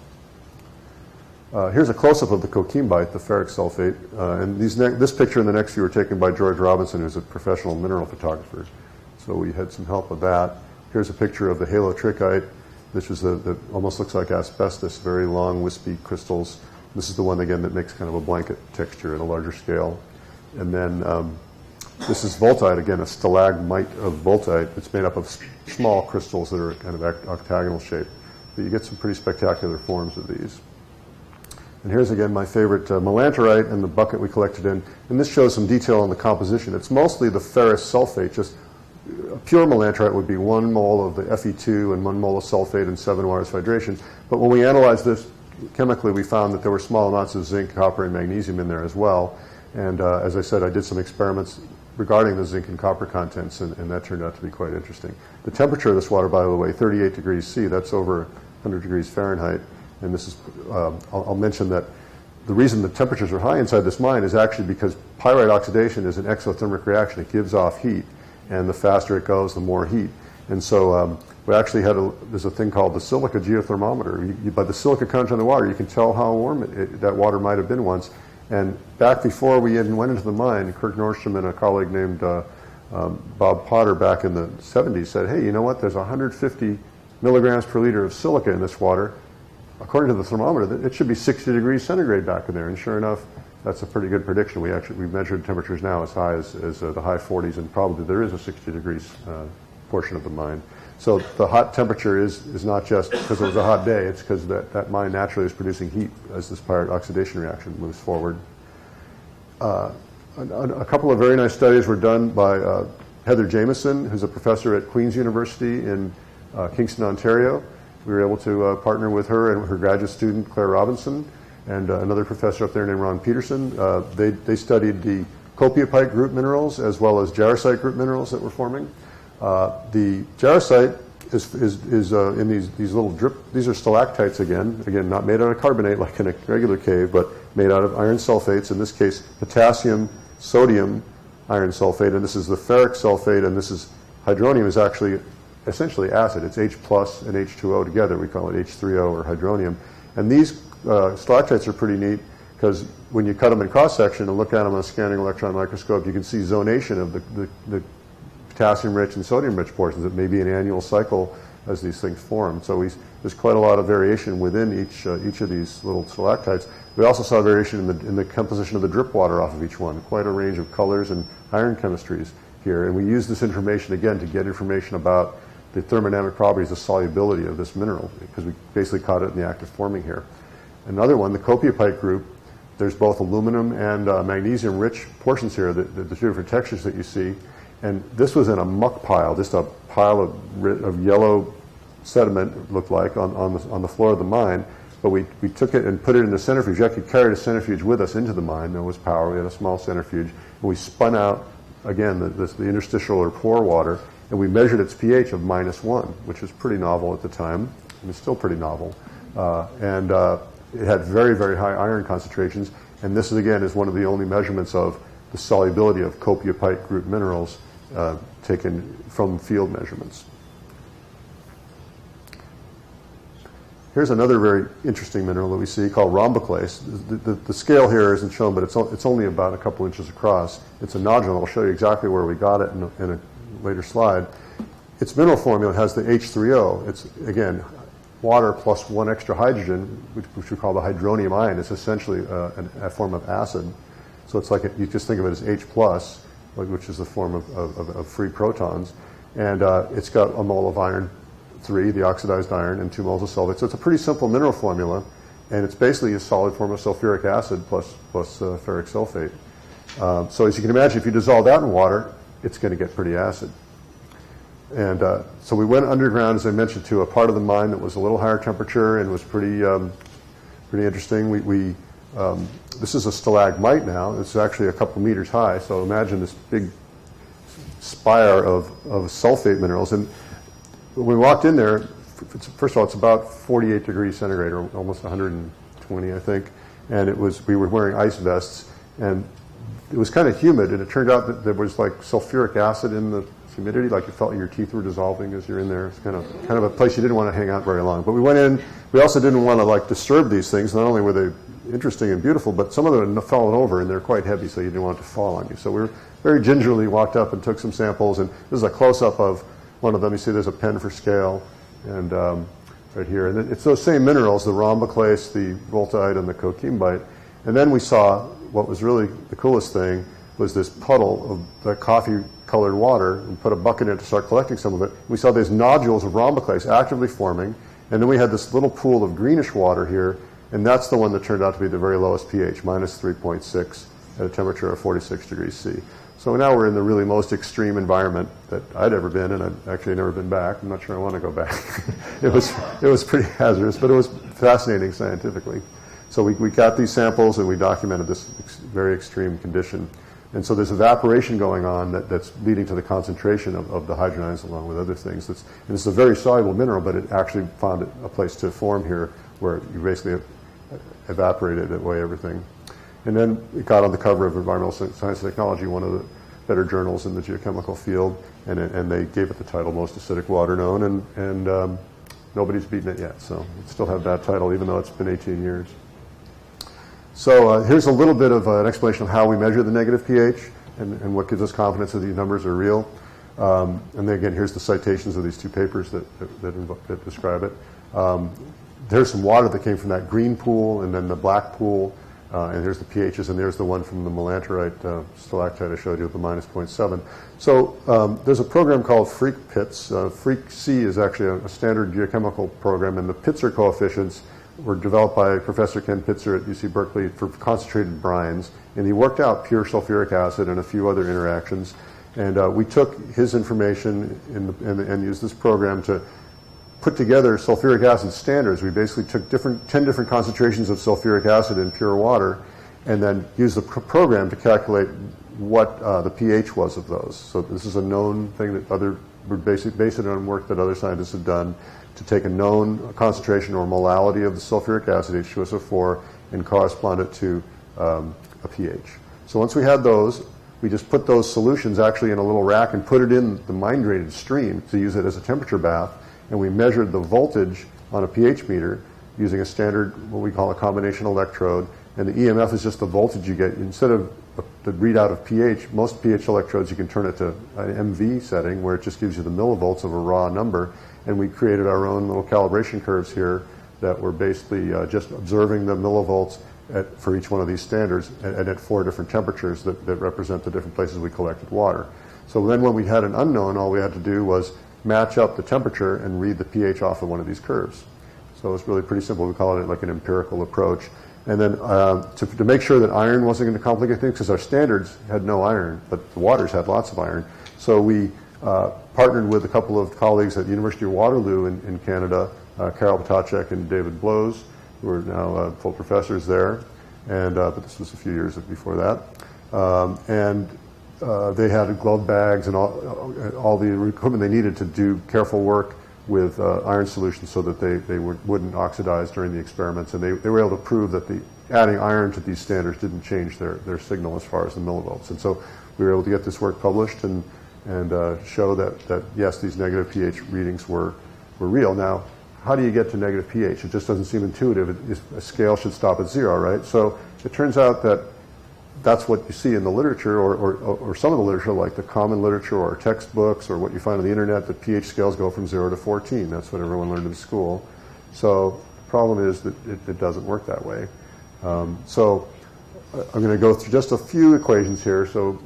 Here's a close-up of the coquimbite, the ferric sulfate, and this picture and the next few were taken by George Robinson, who's a professional mineral photographer. So we had some help with that. Here's a picture of the halotrichite. This is the almost looks like asbestos, very long, wispy crystals. This is the one, again, that makes kind of a blanket texture at a larger scale. And then this is voltite, again, a stalagmite of voltite. It's made up of small crystals that are kind of octagonal shape. But you get some pretty spectacular forms of these. And here's, again, my favorite melanterite and the bucket we collected in. And this shows some detail on the composition. It's mostly the ferrous sulfate. Just a pure melanterite would be 1 mole of the Fe2 and 1 mole of sulfate and 7 waters of hydration. But when we analyzed this chemically, we found that there were small amounts of zinc, copper, and magnesium in there as well. And as I said, I did some experiments regarding the zinc and copper contents, and that turned out to be quite interesting. The temperature of this water, by the way, 38 degrees C, that's over 100 degrees Fahrenheit. And this is, I'll mention that the reason the temperatures are high inside this mine is actually because pyrite oxidation is an exothermic reaction. It gives off heat, and the faster it goes, the more heat. And so we actually there's a thing called the silica geothermometer. By the silica content of the water, you can tell how warm that water might have been once. And back before we even went into the mine, Kirk Nordstrom and a colleague named Bob Potter back in the 70s said, hey, you know what, there's 150 milligrams per liter of silica in this water. According to the thermometer, it should be 60 degrees centigrade back in there. And sure enough, that's a pretty good prediction. We've measured temperatures now as high as the high 40s, and probably there is a 60 degrees portion of the mine. So the hot temperature is not just because it was a hot day, it's because that mine naturally is producing heat as this Pyrite oxidation reaction moves forward. A couple of very nice studies were done by Heather Jameson, who's a professor at Queen's University in Kingston, Ontario. We were able to partner with her and her graduate student, Claire Robinson, and another professor up there named Ron Peterson. They studied the copiapite group minerals as well as jarosite group minerals that were forming. The jarosite is in these little drip. These are stalactites again, not made out of carbonate like in a regular cave, but made out of iron sulfates. In this case, potassium, sodium, iron sulfate, and this is the ferric sulfate, and this is hydronium is actually essentially acid. It's H plus and H2O together. We call it H3O or hydronium. And these stalactites are pretty neat because when you cut them in cross-section and look at them on a scanning electron microscope, you can see zonation of the potassium-rich and sodium-rich portions. It may be an annual cycle as these things form. So there's quite a lot of variation within each of these little stalactites. We also saw variation in the composition of the drip water off of each one, quite a range of colors and iron chemistries here. And we use this information, again, to get information about the thermodynamic properties, the solubility of this mineral, because we basically caught it in the act of forming here. Another one, the copiapite group, there's both aluminum and magnesium-rich portions here, the two different textures that you see. And this was in a muck pile, just a pile of yellow sediment, it looked like, on the floor of the mine. But we took it and put it in a centrifuge. We actually carried a centrifuge with us into the mine. There was power. We had a small centrifuge. And we spun out, again, the interstitial or pore water, and we measured its pH of -1, which was pretty novel at the time, and it's still pretty novel. It had very, very high iron concentrations, and this, again, is one of the only measurements of the solubility of copiapite group minerals taken from field measurements. Here's another very interesting mineral that we see called rhomboclase. The scale here isn't shown, but it's only about a couple inches across. It's a nodule. I'll show you exactly where we got it in a later slide. Its mineral formula has the H3O. It's, again, water plus one extra hydrogen, which we call the hydronium ion. It's essentially a form of acid. So it's like you just think of it as H plus, which is the form of free protons. And it's got a mole of iron 3, the oxidized iron, and 2 moles of sulfate. So it's a pretty simple mineral formula, and it's basically a solid form of sulfuric acid plus ferric sulfate. So as you can imagine, if you dissolve that in water, it's going to get pretty acid. And so we went underground, as I mentioned, to a part of the mine that was a little higher temperature and was pretty interesting. This is a stalagmite now. It's actually a couple meters high. So imagine this big spire of sulfate minerals. And when we walked in there, first of all, it's about 48 degrees centigrade, or almost 120, I think. And we were wearing ice vests, and it was kind of humid. And it turned out that there was like sulfuric acid in the humidity, like you felt your teeth were dissolving as you're in there. It's kind of a place you didn't want to hang out very long. But we went in. We also didn't want to like disturb these things. Not only were they interesting and beautiful, but some of them had fallen over, and they're quite heavy, so you didn't want it to fall on you. So we very gingerly walked up and took some samples. And this is a close-up of one of them. You see there's a pen for scale, and right here. And it's those same minerals, the rhomboclase, the voltide, and the coquimbite. And then we saw what was really the coolest thing was this puddle of the coffee-colored water, and put a bucket in it to start collecting some of it. We saw these nodules of rhomboclase actively forming, and then we had this little pool of greenish water here, and that's the one that turned out to be the very lowest pH, -3.6 at a temperature of 46 degrees C. So now we're in the really most extreme environment that I'd ever been, and I've actually never been back. I'm not sure I want to go back. It was pretty hazardous, but it was fascinating scientifically. So we got these samples, and we documented this very extreme condition. And so there's evaporation going on that's leading to the concentration of the hydrogen along with other things. And it's a very soluble mineral, but it actually found a place to form here where you basically evaporated away everything. And then it got on the cover of Environmental Science and Technology, one of the better journals in the geochemical field, and they gave it the title Most Acidic Water Known, and nobody's beaten it yet. So it still have that title, even though it's been 18 years. So here's a little bit of an explanation of how we measure the negative pH and what gives us confidence that these numbers are real. And then again, here's the citations of these two papers that describe it. There's some water that came from that green pool and then the black pool. And here's the pHs, and there's the one from the melanterite stalactite I showed you with the minus 0.7. So there's a program called Freak Pits. Freak C is actually a standard geochemical program, and the Pitzer coefficients were developed by Professor Ken Pitzer at UC Berkeley for concentrated brines. And he worked out pure sulfuric acid and a few other interactions. And we took his information and used this program to put together sulfuric acid standards. We basically took 10 different concentrations of sulfuric acid in pure water and then used the program to calculate what the pH was of those. So this is a known thing that we base it on work that other scientists have done to take a known concentration or molality of the sulfuric acid, H2SO4, and correspond it to a pH. So once we had those, we just put those solutions actually in a little rack and put it in the mine-drained stream to use it as a temperature bath. And we measured the voltage on a pH meter using a standard, what we call a combination electrode. And the EMF is just the voltage you get. Instead of the readout of pH, most pH electrodes, you can turn it to an MV setting where it just gives you the millivolts of a raw number. And we created our own little calibration curves here that were basically just observing the millivolts for each one of these standards and at 4 different temperatures that represent the different places we collected water. So then when we had an unknown, all we had to do was match up the temperature and read the pH off of one of these curves. So it's really pretty simple. We call it like an empirical approach. And then to make sure that iron wasn't going to complicate things, because our standards had no iron, but the waters had lots of iron. So we partnered with a couple of colleagues at the University of Waterloo in Canada, Carol Potacek and David Blows, who are now full professors there. And but this was a few years before that. They had glove bags and all the equipment they needed to do careful work with iron solutions so that they wouldn't oxidize during the experiments. And they were able to prove that adding iron to these standards didn't change their signal as far as the millivolts. And so we were able to get this work published and show that yes, these negative pH readings were real. Now, how do you get to negative pH? It just doesn't seem intuitive. A scale should stop at 0, right? So it turns out that that's what you see in the literature or some of the literature, like the common literature or textbooks or what you find on the internet, that pH scales go from 0 to 14. That's what everyone learned in school. So the problem is that it doesn't work that way. So I'm going to go through just a few equations here. So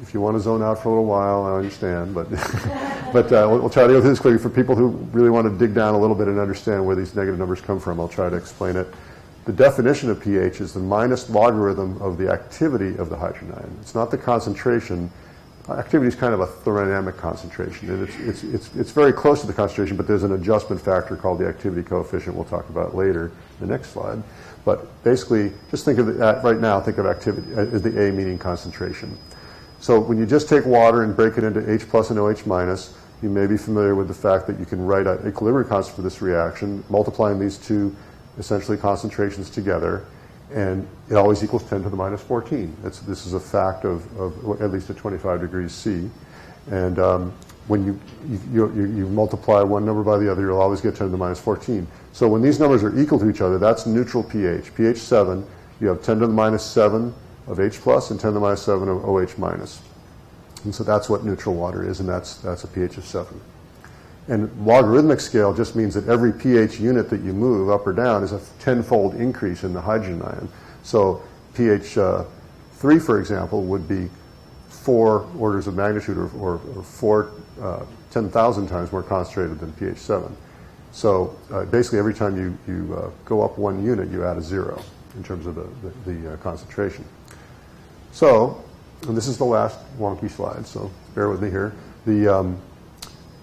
if you want to zone out for a little while, I understand. But, we'll try to go through this quickly for people who really want to dig down a little bit and understand where these negative numbers come from. I'll try to explain it. The definition of pH is the minus logarithm of the activity of the hydrogen ion. It's not the concentration. Activity is kind of a thermodynamic concentration, and it's very close to the concentration, but there's an adjustment factor called the activity coefficient we'll talk about later in the next slide. But basically, just think of it right now, think of activity as the A meaning concentration. So when you just take water and break it into H plus and OH minus, you may be familiar with the fact that you can write an equilibrium constant for this reaction, multiplying these two essentially concentrations together, and it always equals 10 to the minus 14. This is a fact of at least at 25 degrees C. And when you multiply one number by the other, you'll always get 10 to the minus 14. So when these numbers are equal to each other, that's neutral pH. pH 7, you have 10 to the minus 7 of H plus and 10 to the minus 7 of OH minus. And so that's what neutral water is, and that's a pH of 7. And logarithmic scale just means that every pH unit that you move up or down is a 10-fold increase in the hydrogen ion. So pH 3, for example, would be 4 orders of magnitude or 10,000 times more concentrated than pH 7. So basically every time you go up 1 unit, you add a 0 in terms of the concentration. So, and this is the last wonky slide, so bear with me here. The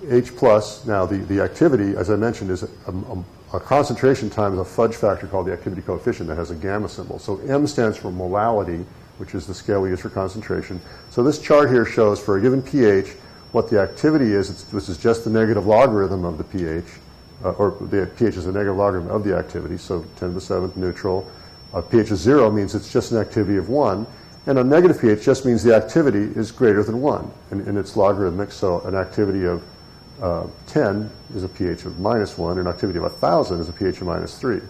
H plus, now the activity, as I mentioned, is a concentration times a fudge factor called the activity coefficient that has a gamma symbol. So M stands for molality, which is the scale we use for concentration. So this chart here shows for a given pH what the activity is. This is just the negative logarithm of the pH, or the pH is the negative logarithm of the activity, so 10 to the 7th neutral. pH of 0 means it's just an activity of 1. And a negative pH just means the activity is greater than 1, and it's logarithmic, so an activity of 10 is a pH of minus 1, and an activity of 1,000 is a pH of minus 3.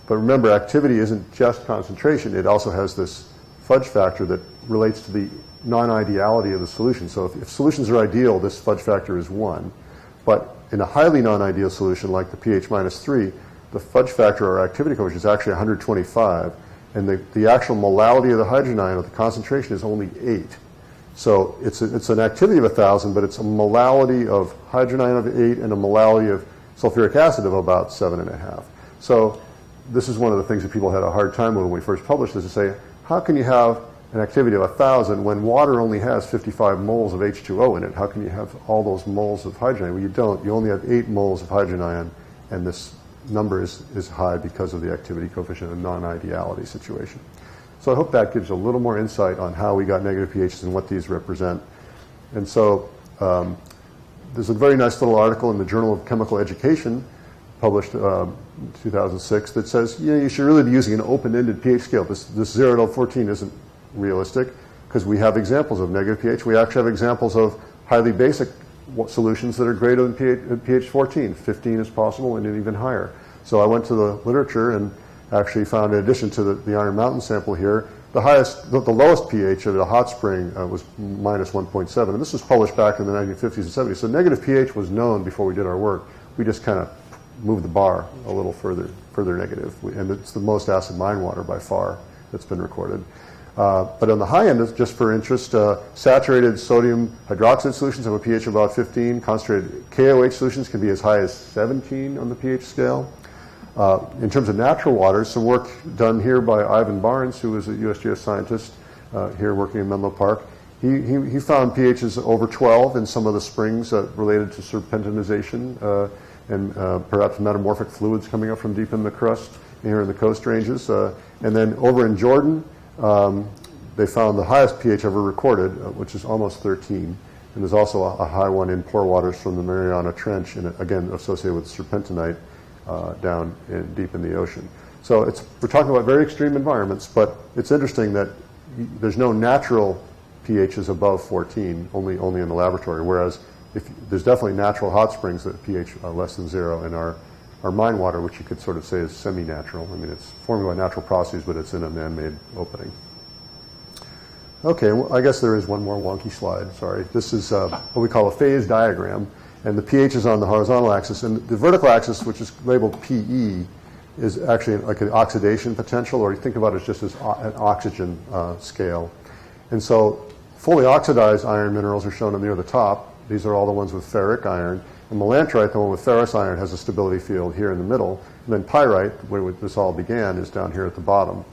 But remember, activity isn't just concentration. It also has this fudge factor that relates to the non-ideality of the solution. So if solutions are ideal, this fudge factor is 1. But in a highly non-ideal solution, like the pH minus 3, the fudge factor or activity coefficient is actually 125. and the actual molality of the hydrogen ion, or the concentration, is only 8. So it's an activity of 1,000, but it's a molality of hydrogen ion of 8 and a molality of sulfuric acid of about 7.5. So this is one of the things that people had a hard time with when we first published this, to say, how can you have an activity of 1,000 when water only has 55 moles of H2O in it? How can you have all those moles of hydrogen ion? Well, you don't. You only have 8 moles of hydrogen ion, and this number is high because of the activity coefficient of non-ideality situation. So I hope that gives a little more insight on how we got negative pHs and what these represent. And so there's a very nice little article in the Journal of Chemical Education, published in 2006, that says, you should really be using an open-ended pH scale. This 0 to 14 isn't realistic, because we have examples of negative pH. We actually have examples of highly basic solutions that are greater than pH 14. 15 is possible, and even higher. So I went to the literature and actually found, in addition to the Iron Mountain sample here, the lowest pH of a hot spring was minus 1.7. And this was published back in the 1950s and 70s. So negative pH was known before we did our work. We just kind of moved the bar a little further negative. And it's the most acid mine water by far that's been recorded. But on the high end, just for interest, saturated sodium hydroxide solutions have a pH of about 15. Concentrated KOH solutions can be as high as 17 on the pH scale. In terms of natural waters, some work done here by Ivan Barnes, who was a USGS scientist here working in Menlo Park. He found pHs over 12 in some of the springs related to serpentinization and perhaps metamorphic fluids coming up from deep in the crust here in the coast ranges. And then over in Jordan, they found the highest pH ever recorded, which is almost 13. And there's also a high one in pore waters from the Mariana Trench, and again associated with serpentinite down deep in the ocean. So we're talking about very extreme environments, but it's interesting that there's no natural pHs above 14, only in the laboratory, whereas there's definitely natural hot springs that pH less than 0, and our mine water, which you could sort of say is semi-natural. I mean, it's formed by natural processes, but it's in a man-made opening. Okay, well, I guess there is one more wonky slide. Sorry. This is what we call a phase diagram, and the pH is on the horizontal axis, and the vertical axis, which is labeled PE, is actually like an oxidation potential, or you think about it just as an oxygen scale. And so fully oxidized iron minerals are shown near the top. These are all the ones with ferric iron. And melantrite, the one with ferrous iron, has a stability field here in the middle. And then pyrite, where this all began, is down here at the bottom.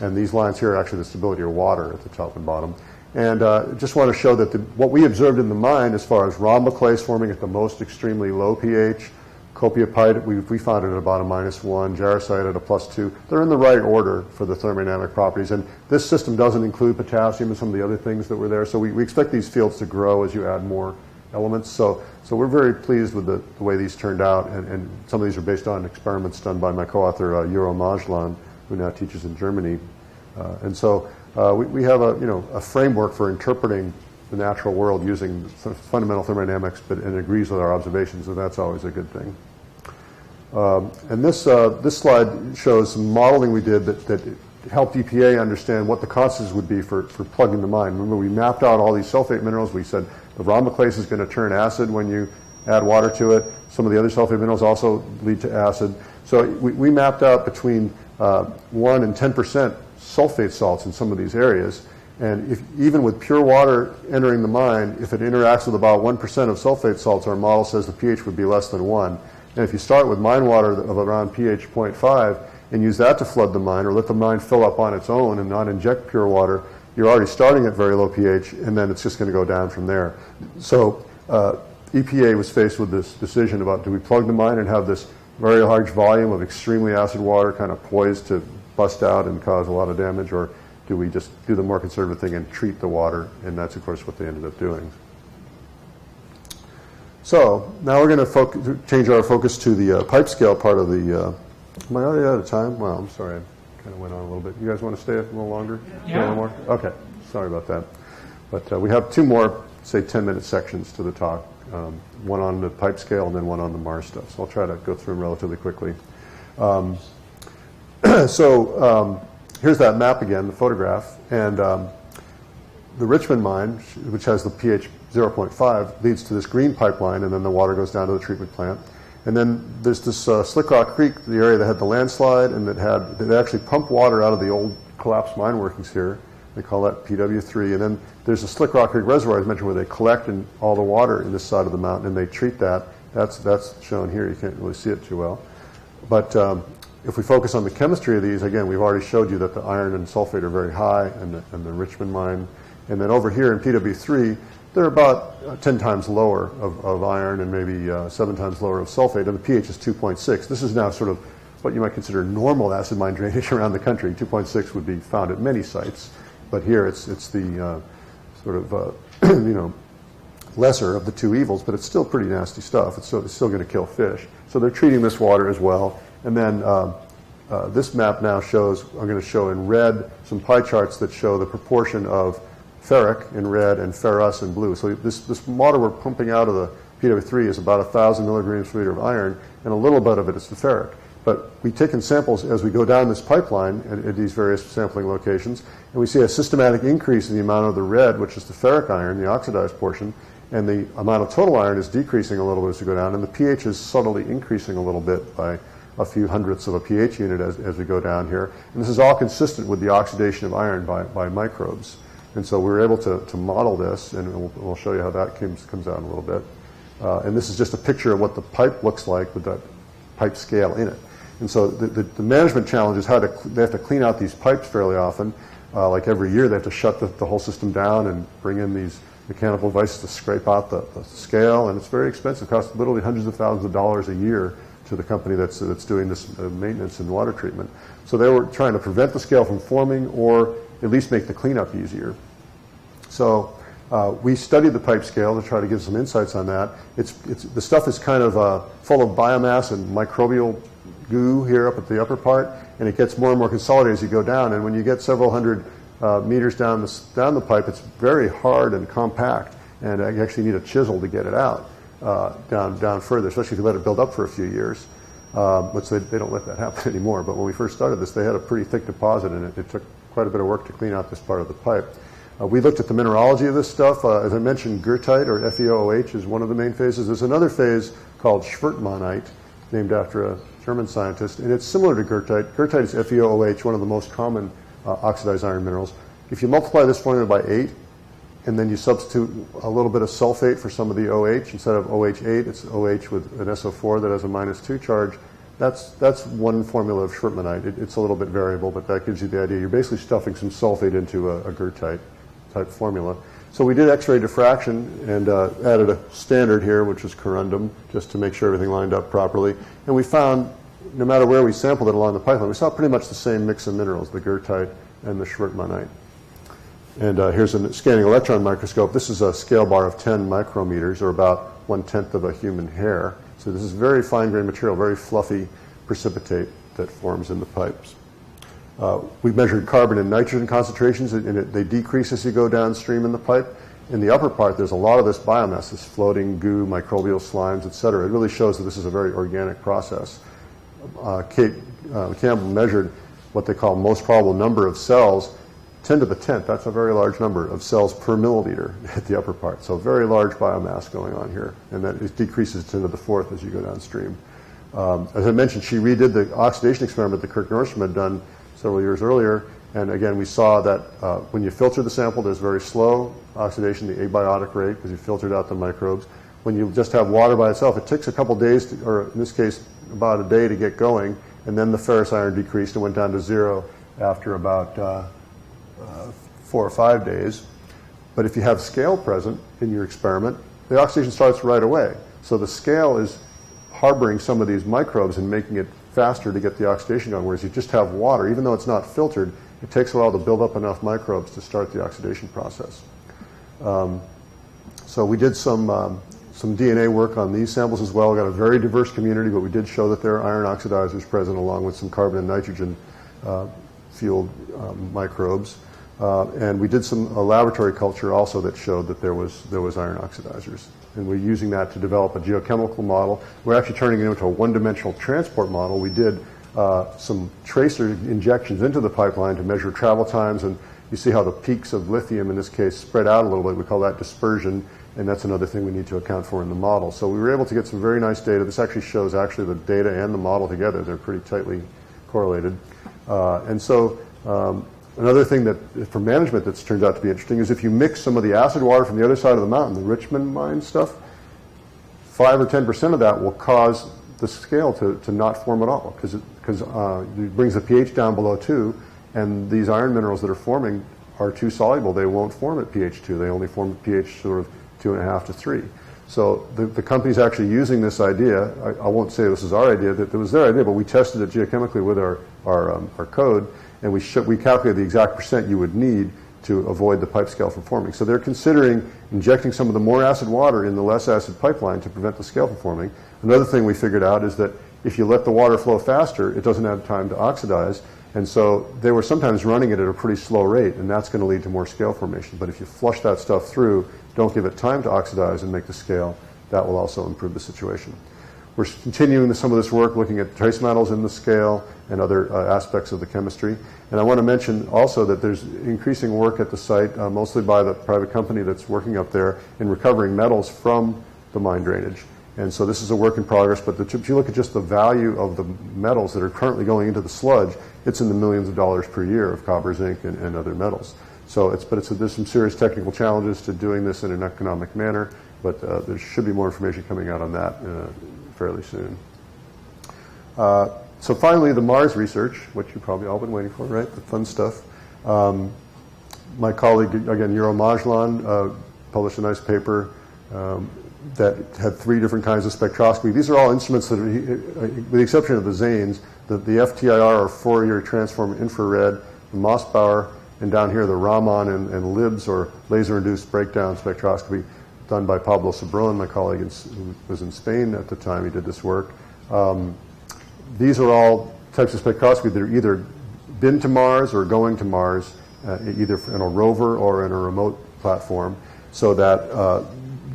And these lines here are actually the stability of water at the top and bottom. And just want to show that what we observed in the mine, as far as rhomboclase forming at the most extremely low pH, copiapite, we found it at about a -1, jarosite at a +2. They're in the right order for the thermodynamic properties. And this system doesn't include potassium and some of the other things that were there. So we expect these fields to grow as you add more elements. So we're very pleased with the way these turned out. And some of these are based on experiments done by my co-author, Euro Majlan, who now teaches in Germany. And so we have a framework for interpreting the natural world using fundamental thermodynamics, and it agrees with our observations, and that's always a good thing. And this slide shows some modeling we did that helped EPA understand what the constants would be for plugging the mine. Remember, we mapped out all these sulfate minerals. We said the rhomboclase is going to turn acid when you add water to it. Some of the other sulfate minerals also lead to acid. So we mapped out between 1 and 10% sulfate salts in some of these areas. And even with pure water entering the mine, if it interacts with about 1% of sulfate salts, our model says the pH would be less than 1. And if you start with mine water of around pH 0.5 and use that to flood the mine, or let the mine fill up on its own and not inject pure water, you're already starting at very low pH, and then it's just going to go down from there. So EPA was faced with this decision about, do we plug the mine and have this very large volume of extremely acid water kind of poised to bust out and cause a lot of damage, or do we just do the more conservative thing and treat the water? And that's, of course, what they ended up doing. So now we're going to change our focus to the pipe scale part of the... am I already out of time? Well, I'm sorry. I kind of went on a little bit. You guys want to stay a little longer? Yeah. A little more? Okay. Sorry about that. But we have two more, say, 10-minute sections to the talk. One on the pipe scale and then one on the Mars stuff. So I'll try to go through them relatively quickly. Here's that map again, the photograph. And the Richmond mine, which has the pH 0.5, leads to this green pipeline, and then the water goes down to the treatment plant. And then there's this Slick Rock Creek, the area that had the landslide, and that actually pumped water out of the old collapsed mine workings here. They call that PW3. And then there's a Slick Rock Creek Reservoir I mentioned where they collect all the water in this side of the mountain and they treat that. That's shown here. You can't really see it too well. But if we focus on the chemistry of these, again, we've already showed you that the iron and sulfate are very high, and the Richmond mine. And then over here in PW3, they're about 10 times lower of iron and maybe 7 times lower of sulfate, and the pH is 2.6. This is now sort of what you might consider normal acid mine drainage around the country. 2.6 would be found at many sites, but here it's the sort of lesser of the two evils, but it's still pretty nasty stuff. It's still going to kill fish. So they're treating this water as well. And then this map now shows, I'm going to show in red some pie charts that show the proportion of ferric in red and ferrous in blue. So this water we're pumping out of the PW3 is about 1,000 milligrams per liter of iron, and a little bit of it is the ferric. But we've taken samples as we go down this pipeline at these various sampling locations, and we see a systematic increase in the amount of the red, which is the ferric iron, the oxidized portion, and the amount of total iron is decreasing a little bit as we go down, and the pH is subtly increasing a little bit by a few hundredths of a pH unit as we go down here. And this is all consistent with the oxidation of iron by microbes. And so we were able to model this, and we'll show you how that comes out in a little bit. And this is just a picture of what the pipe looks like with that pipe scale in it. And so the management challenge is they have to clean out these pipes fairly often. Like every year, they have to shut the whole system down and bring in these mechanical devices to scrape out the scale, and it's very expensive. It costs literally hundreds of thousands of dollars a year to the company that's doing this maintenance and water treatment. So they were trying to prevent the scale from forming, or at least make the cleanup easier. So we studied the pipe scale to try to give some insights on that. The stuff is kind of full of biomass and microbial goo here up at the upper part, and it gets more and more consolidated as you go down. And when you get several hundred meters down the pipe, it's very hard and compact, and you actually need a chisel to get it out down further, especially if you let it build up for a few years. Which they don't let that happen anymore. But when we first started this, they had a pretty thick deposit, and it took quite a bit of work to clean out this part of the pipe. We looked at the mineralogy of this stuff. As I mentioned, goethite, or FeOOH, is one of the main phases. There's another phase called Schwertmonite, named after a German scientist, and it's similar to goethite. Goethite is FeOOH, one of the most common oxidized iron minerals. If you multiply this formula by 8, and then you substitute a little bit of sulfate for some of the OH, instead of OH8, it's OH with an SO4 that has a -2 charge. That's one formula of Schwertmonite. It's a little bit variable, but that gives you the idea. You're basically stuffing some sulfate into a goethite type formula. So we did X-ray diffraction and added a standard here, which is corundum, just to make sure everything lined up properly. And we found, no matter where we sampled it along the pipeline, we saw pretty much the same mix of minerals, the goethite and the Schwertmonite. And here's a scanning electron microscope. This is a scale bar of 10 micrometers, or about 1/10 of a human hair. So this is very fine-grained material, very fluffy precipitate that forms in the pipes. We measured carbon and nitrogen concentrations, and they decrease as you go downstream in the pipe. In the upper part, there's a lot of this biomass, this floating goo, microbial slimes, et cetera. It really shows that this is a very organic process. Kate Campbell measured what they call most probable number of cells, 10 to the 10th. That's a very large number of cells per milliliter at the upper part. So very large biomass going on here, and that it decreases 10 to the 4th as you go downstream. As I mentioned, she redid the oxidation experiment that Kirk Nordstrom had done several years earlier, and again we saw that when you filter the sample, there's very slow oxidation, the abiotic rate, because you filtered out the microbes. When you just have water by itself, it takes a couple days, or in this case about a day, to get going, and then the ferrous iron decreased and went down to 0 after about 4 or 5 days. But if you have scale present in your experiment, the oxidation starts right away. So the scale is harboring some of these microbes and making it faster to get the oxidation going, whereas you just have water. Even though it's not filtered, it takes a while to build up enough microbes to start the oxidation process. So we did some DNA work on these samples as well. We got a very diverse community, but we did show that there are iron oxidizers present, along with some carbon and nitrogen fueled microbes. And we did some laboratory culture also that showed that there was iron oxidizers. And we're using that to develop a geochemical model. We're actually turning it into a one-dimensional transport model. We did some tracer injections into the pipeline to measure travel times, and you see how the peaks of lithium, in this case, spread out a little bit. We call that dispersion, and that's another thing we need to account for in the model. So we were able to get some very nice data. This actually shows the data and the model together. They're pretty tightly correlated. And so Another thing that, for management, that's turned out to be interesting is if you mix some of the acid water from the other side of the mountain, the Richmond mine stuff, 5 or 10% of that will cause the scale to not form at all, because it brings the pH down below 2, and these iron minerals that are forming are too soluble. They won't form at pH 2. They only form at pH sort of 2.5 to 3. So the company's actually using this idea. I won't say this is our idea, that it was their idea, but we tested it geochemically with our code, and we calculated the exact percent you would need to avoid the pipe scale from forming. So they're considering injecting some of the more acid water in the less acid pipeline to prevent the scale from forming. Another thing we figured out is that if you let the water flow faster, it doesn't have time to oxidize, and so they were sometimes running it at a pretty slow rate, and that's going to lead to more scale formation. But if you flush that stuff through, don't give it time to oxidize and make the scale, that will also improve the situation. We're continuing some of this work looking at trace metals in the scale and other aspects of the chemistry. And I want to mention also that there's increasing work at the site, mostly by the private company that's working up there, in recovering metals from the mine drainage. And so this is a work in progress, but if you look at just the value of the metals that are currently going into the sludge, it's in the millions of dollars per year of copper, zinc, and other metals. So there's some serious technical challenges to doing this in an economic manner, but there should be more information coming out on that fairly soon. So finally, the Mars research, which you've probably all been waiting for, right? The fun stuff. My colleague, again, Euro Majlan, published a nice paper that had 3 different kinds of spectroscopy. These are all instruments that, with the exception of the Zanes, the FTIR, or Fourier Transform Infrared, the Mossbauer, and down here the Raman and LIBS, or laser-induced breakdown spectroscopy, done by Pablo Sobron, my colleague who was in Spain at the time he did this work. These are all types of spectroscopy that are either been to Mars or going to Mars, either in a rover or in a remote platform, so that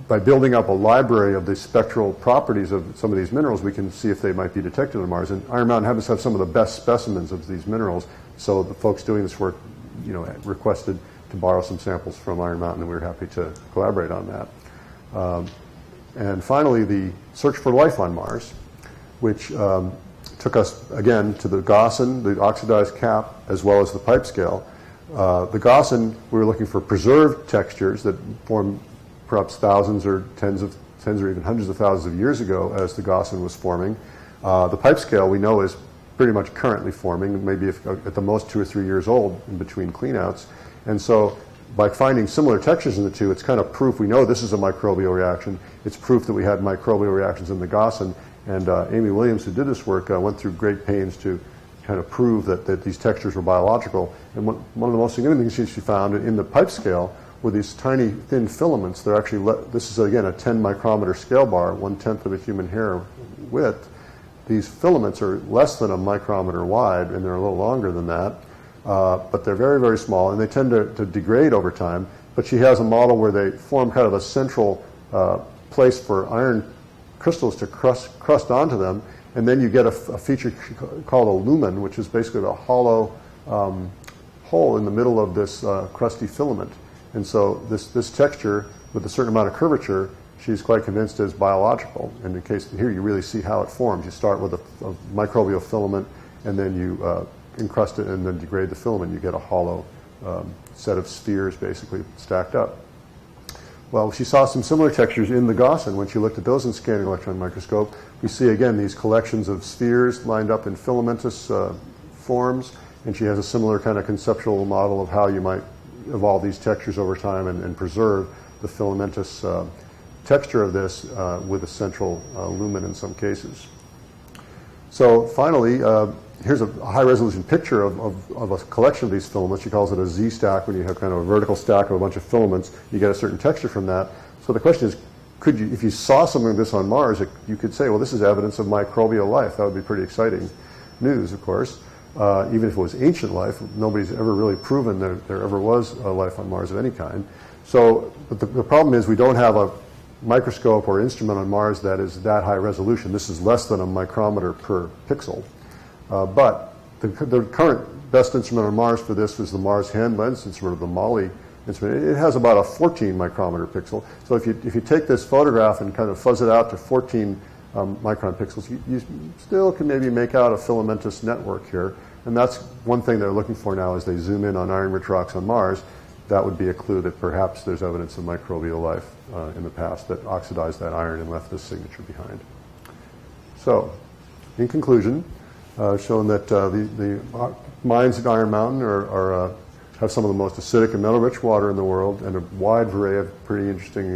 by building up a library of the spectral properties of some of these minerals, we can see if they might be detected on Mars. And Iron Mountain happens to have some of the best specimens of these minerals, so the folks doing this work, requested to borrow some samples from Iron Mountain, and we were happy to collaborate on that. And finally, the search for life on Mars, which took us, again, to the Gaussian, the oxidized cap, as well as the pipe scale. The Gaussian, we were looking for preserved textures that form perhaps thousands or tens or even hundreds of thousands of years ago as the Gaussian was forming. The pipe scale, we know, is pretty much currently forming, maybe at the most 2 or 3 years old in between cleanouts. And so by finding similar textures in the two, it's kind of proof we know this is a microbial reaction. It's proof that we had microbial reactions in the Gaussian. And Amy Williams, who did this work, went through great pains to kind of prove that these textures were biological. And one of the most significant things she found in the pipe scale were these tiny, thin filaments. They're actually, this is again a 10 micrometer scale bar, 1/10 of a human hair width. These filaments are less than a micrometer wide, and they're a little longer than that. But they're very, very small, and they tend to degrade over time. But she has a model where they form kind of a central place for iron crystals to crust onto them, and then you get a feature called a lumen, which is basically a hollow hole in the middle of this crusty filament. And so this texture, with a certain amount of curvature, she's quite convinced is biological. And in case here you really see how it forms. You start with a microbial filament, and then you encrust it and then degrade the filament. You get a hollow set of spheres basically stacked up. Well, she saw some similar textures in the Gaussian. When she looked at those in scanning electron microscope, we see again these collections of spheres lined up in filamentous forms, and she has a similar kind of conceptual model of how you might evolve these textures over time and preserve the filamentous texture of this with a central lumen in some cases. So finally, here's a high-resolution picture of a collection of these filaments. She calls it a Z-stack. When you have kind of a vertical stack of a bunch of filaments, you get a certain texture from that. So the question is, if you saw something like this on Mars, you could say, well, this is evidence of microbial life. That would be pretty exciting news, of course. Even if it was ancient life, nobody's ever really proven that there ever was life on Mars of any kind. So, but the problem is we don't have a microscope or instrument on Mars that is that high resolution. This is less than a micrometer per pixel. But the current best instrument on Mars for this is the Mars Hand Lens instrument, of the MOLY instrument. It has about a 14 micrometer pixel. So if you take this photograph and kind of fuzz it out to 14 micron pixels, you still can maybe make out a filamentous network here. And that's one thing they're looking for now as they zoom in on iron-rich rocks on Mars. That would be a clue that perhaps there's evidence of microbial life in the past that oxidized that iron and left this signature behind. So, in conclusion, shown that the mines at Iron Mountain have some of the most acidic and metal-rich water in the world and a wide array of pretty interesting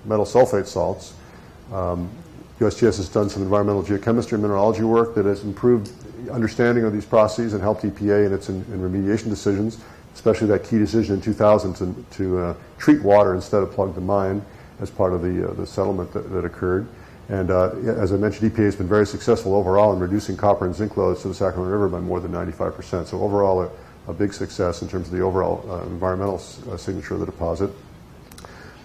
metal sulfate salts. USGS has done some environmental geochemistry and mineralogy work that has improved understanding of these processes and helped EPA in its remediation decisions, especially that key decision in 2000 to treat water instead of plug the mine as part of the settlement that occurred. And as I mentioned, EPA has been very successful overall in reducing copper and zinc loads to the Sacramento River by more than 95%. So overall, a big success in terms of the overall environmental signature of the deposit.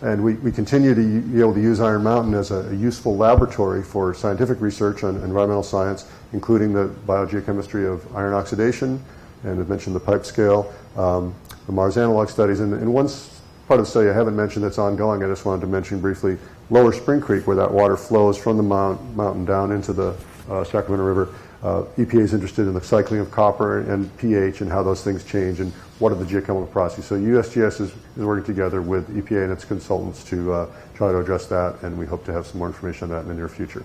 And we continue to be able to use Iron Mountain as a useful laboratory for scientific research on environmental science, including the biogeochemistry of iron oxidation, and I've mentioned the pipe scale, the Mars analog studies. And one part of the study I haven't mentioned that's ongoing, I just wanted to mention briefly, Lower Spring Creek, where that water flows from the mountain down into the Sacramento River. EPA is interested in the cycling of copper and pH and how those things change and what are the geochemical processes. So USGS is working together with EPA and its consultants to try to address that, and we hope to have some more information on that in the near future.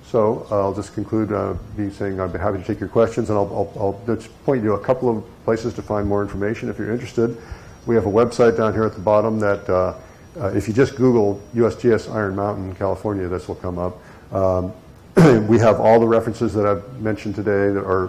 So I'll just conclude me saying I'd be happy to take your questions, and I'll just point you to a couple of places to find more information if you're interested. We have a website down here at the bottom that if you just Google USGS Iron Mountain, California, this will come up. We have all the references that I've mentioned today that are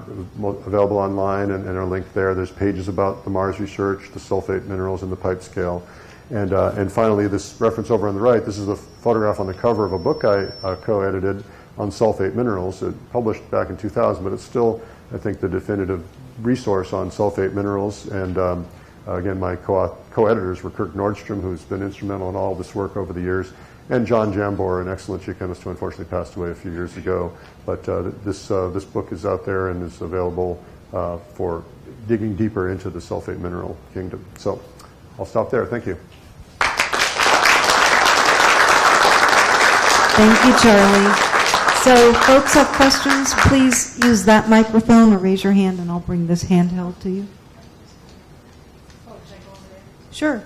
available online and are linked there. There's pages about the Mars research, the sulfate minerals, and the pipe scale. And finally, this reference over on the right, this is a photograph on the cover of a book I co-edited on sulfate minerals. It published back in 2000, but it's still, I think, the definitive resource on sulfate minerals. And again, my co-editors were Kirk Nordstrom, who's been instrumental in all this work over the years, and John Jambor, an excellent geochemist who unfortunately passed away a few years ago. But this book is out there and is available for digging deeper into the sulfate mineral kingdom. So I'll stop there. Thank you. Thank you, Charlie. So folks have questions, please use that microphone or raise your hand and I'll bring this handheld to you. Sure.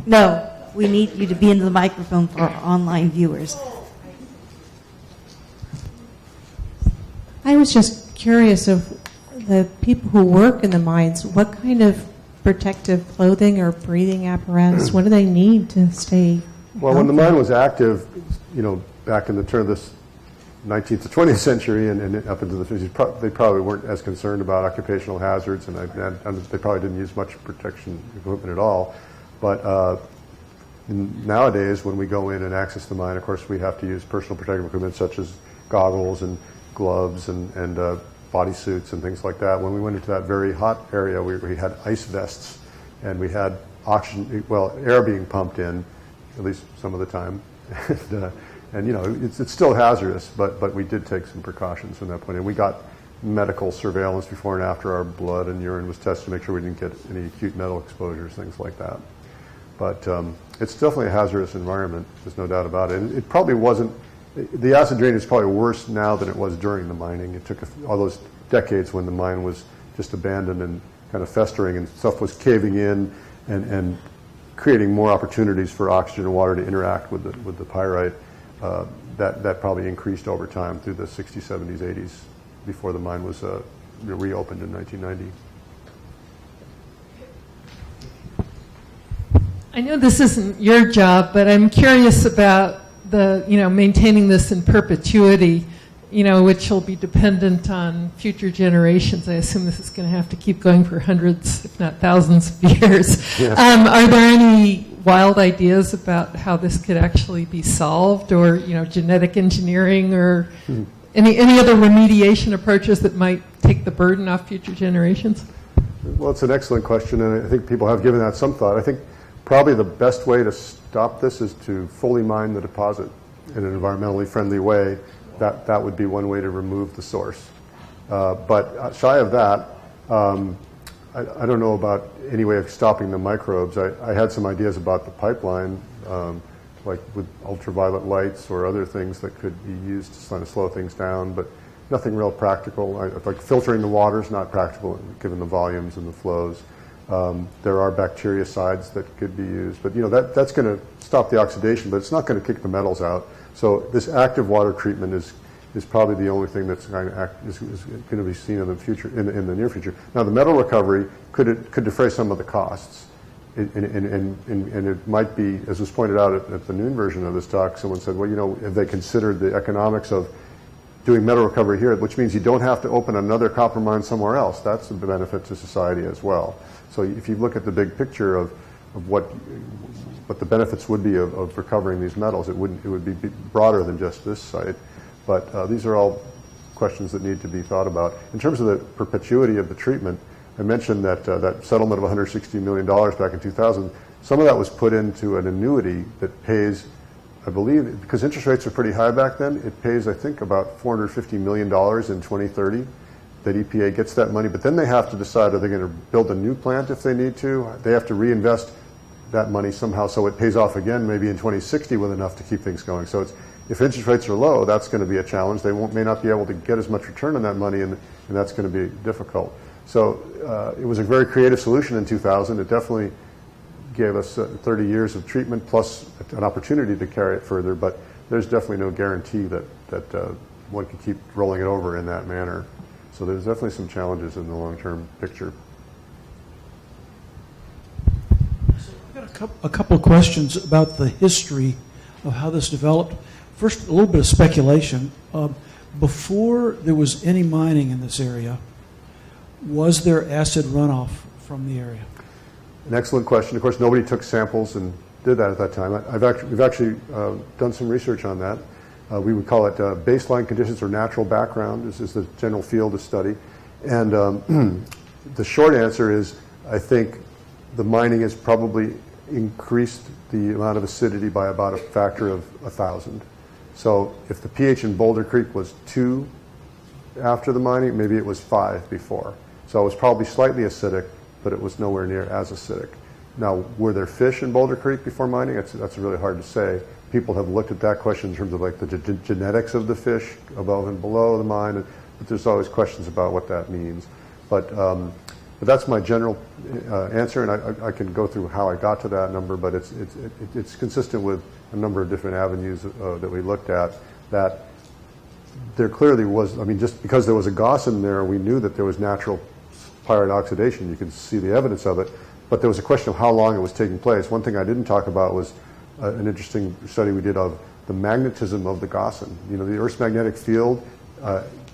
No, we need you to be into the microphone for our online viewers. I was just curious of the people who work in the mines, what kind of protective clothing or breathing apparatus, what do they need to stay Well, when the mine was active, back in the turn of this 19th to 20th century and up into the 50s, they probably weren't as concerned about occupational hazards, and they probably didn't use much protection equipment at all. But nowadays, when we go in and access the mine, of course, we have to use personal protective equipment such as goggles and gloves and bodysuits and things like that. When we went into that very hot area, we had ice vests, and we had air being pumped in, at least some of the time. And it's still hazardous, but we did take some precautions from that point. And we got medical surveillance before and after our blood and urine was tested to make sure we didn't get any acute metal exposures, things like that. But it's definitely a hazardous environment. There's no doubt about it. It probably wasn't. The acid drain is probably worse now than it was during the mining. It took all those decades when the mine was just abandoned and kind of festering, and stuff was caving in and creating more opportunities for oxygen and water to interact with the pyrite. That probably increased over time through the 60s, 70s, 80s, before the mine was reopened in 1990. I know this isn't your job, but I'm curious about the, maintaining this in perpetuity, which will be dependent on future generations. I assume this is going to have to keep going for hundreds, if not thousands of years. Yes. Are there any wild ideas about how this could actually be solved, or genetic engineering, or any other remediation approaches that might take the burden off future generations? Well, it's an excellent question, and I think people have given that some thought. I think probably the best way to stop this is to fully mine the deposit in an environmentally friendly way. That would be one way to remove the source. But shy of that, I don't know about any way of stopping the microbes. I had some ideas about the pipeline, like with ultraviolet lights or other things that could be used to kind of slow things down. But nothing real practical. Like filtering the water is not practical given the volumes and the flows. There are bactericides that could be used, but that's going to stop the oxidation, but it's not going to kick the metals out. So this active water treatment is probably the only thing that's going to be seen in the future, in the near future. Now, the metal recovery could defray some of the costs, and it might be, as was pointed out at the noon version of this talk. Someone said, well, have they considered the economics of doing metal recovery here, which means you don't have to open another copper mine somewhere else. That's the benefit to society as well. So if you look at the big picture of what the benefits would be of recovering these metals, it would be broader than just this site. But these are all questions that need to be thought about. In terms of the perpetuity of the treatment, I mentioned that that settlement of $160 million back in 2000, some of that was put into an annuity that pays, I believe, because interest rates are pretty high back then, it pays, I think, about $450 million in 2030 that EPA gets that money. But then they have to decide, are they going to build a new plant if they need to? They have to reinvest that money somehow so it pays off again maybe in 2060 with enough to keep things going. So if interest rates are low, that's going to be a challenge. They may not be able to get as much return on that money, and that's going to be difficult. So it was a very creative solution in 2000. It definitely gave us 30 years of treatment plus an opportunity to carry it further, but there's definitely no guarantee that one can keep rolling it over in that manner. So there's definitely some challenges in the long-term picture. I've got a couple of questions about the history of how this developed. First, a little bit of speculation. Before there was any mining in this area, was there acid runoff from the area? An excellent question. Of course, nobody took samples and did that at that time. We've actually done some research on that. We would call it baseline conditions or natural background. This is the general field of study. And the short answer is, I think the mining has probably increased the amount of acidity by about a factor of 1,000. So if the pH in Boulder Creek was 2 after the mining, maybe it was 5 before. So it was probably slightly acidic, but it was nowhere near as acidic. Now, were there fish in Boulder Creek before mining? That's really hard to say. People have looked at that question in terms of like the genetics of the fish above and below the mine, but there's always questions about what that means. But that's my general answer, and I can go through how I got to that number, but it's consistent with a number of different avenues that we looked at, that there clearly was, I mean, just because there was a gossan there, we knew that there was natural pyrite oxidation. You can see the evidence of it, but there was a question of how long it was taking place. One thing I didn't talk about was an interesting study we did of the magnetism of the gossan. The Earth's magnetic field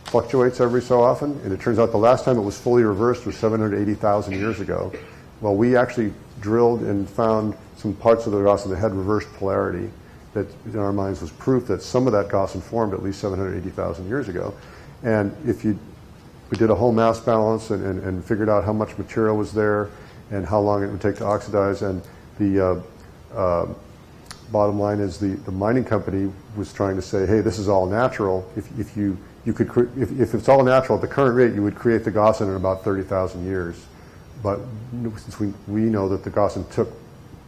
fluctuates every so often, and it turns out the last time it was fully reversed was 780,000 years ago. Well, we actually drilled and found some parts of the gossan that had reversed polarity that in our minds was proof that some of that gossan formed at least 780,000 years ago. And we did a whole mass balance and figured out how much material was there and how long it would take to oxidize. And the bottom line is the mining company was trying to say, hey, this is all natural. If it's all natural at the current rate, you would create the gossan in about 30,000 years. But since we know that the gossan took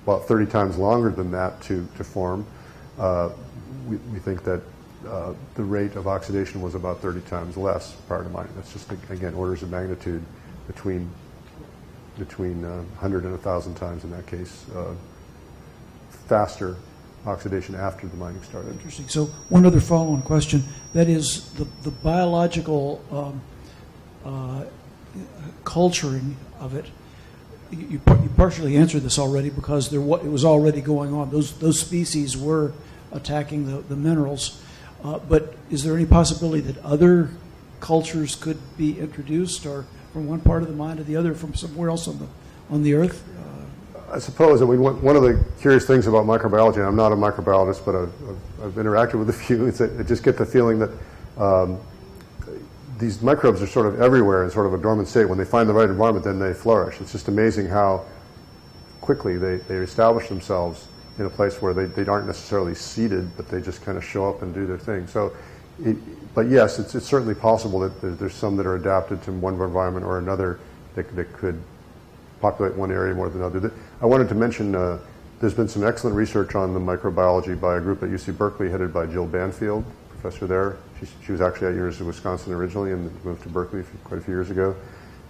about 30 times longer than that to form, we think that the rate of oxidation was about 30 times less prior to mining. That's just, again, orders of magnitude between 100 and 1,000 times in that case, faster oxidation after the mining started. Interesting. So one other follow-on question, that is the biological culturing of it. You partially answered this already because it was already going on. Those species were attacking the minerals. But is there any possibility that other cultures could be introduced, or from one part of the mine to the other from somewhere else on the Earth? I suppose. One of the curious things about microbiology, and I'm not a microbiologist, but I've interacted with a few, is that I just get the feeling that these microbes are sort of everywhere in sort of a dormant state. When they find the right environment, then they flourish. It's just amazing how quickly they establish themselves in a place where they aren't necessarily seeded, but they just kind of show up and do their thing. So, but yes, it's certainly possible that there's some that are adapted to one environment or another that could populate one area more than another. I wanted to mention there's been some excellent research on the microbiology by a group at UC Berkeley headed by Jill Banfield, professor there. She was actually at University of Wisconsin originally and moved to Berkeley quite a few years ago.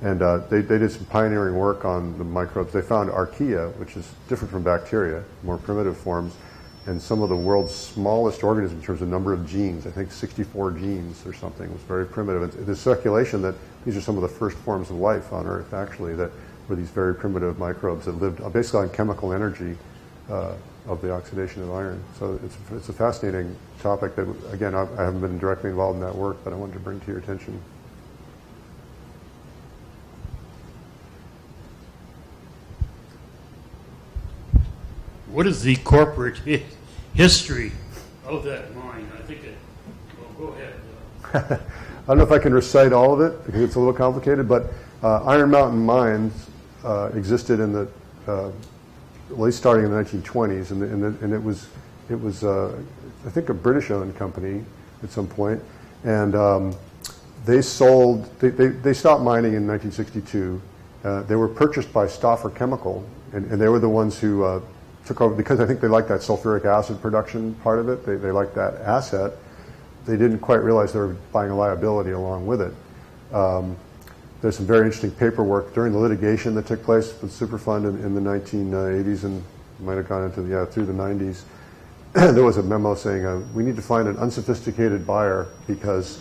And they did some pioneering work on the microbes. They found archaea, which is different from bacteria, more primitive forms, and some of the world's smallest organisms in terms of number of genes. I think 64 genes or something. It was very primitive. And there's speculation that these are some of the first forms of life on Earth, actually, that were these very primitive microbes that lived basically on chemical energy of the oxidation of iron. So it's a fascinating topic that, again, I haven't been directly involved in that work, but I wanted to bring to your attention. What is the corporate history of that mine? I think well, go ahead. I don't know if I can recite all of it because it's a little complicated, but Iron Mountain Mines existed in the, at least starting in the 1920s, and it was I think a British-owned company at some point, and they stopped mining in 1962. They were purchased by Stauffer Chemical, and they were the ones who took over, because I think they liked that sulfuric acid production part of it. They liked that asset. They didn't quite realize they were buying a liability along with it. There's some very interesting paperwork during the litigation that took place with Superfund in the 1980s and might have gone into through the 90s. There was a memo saying we need to find an unsophisticated buyer because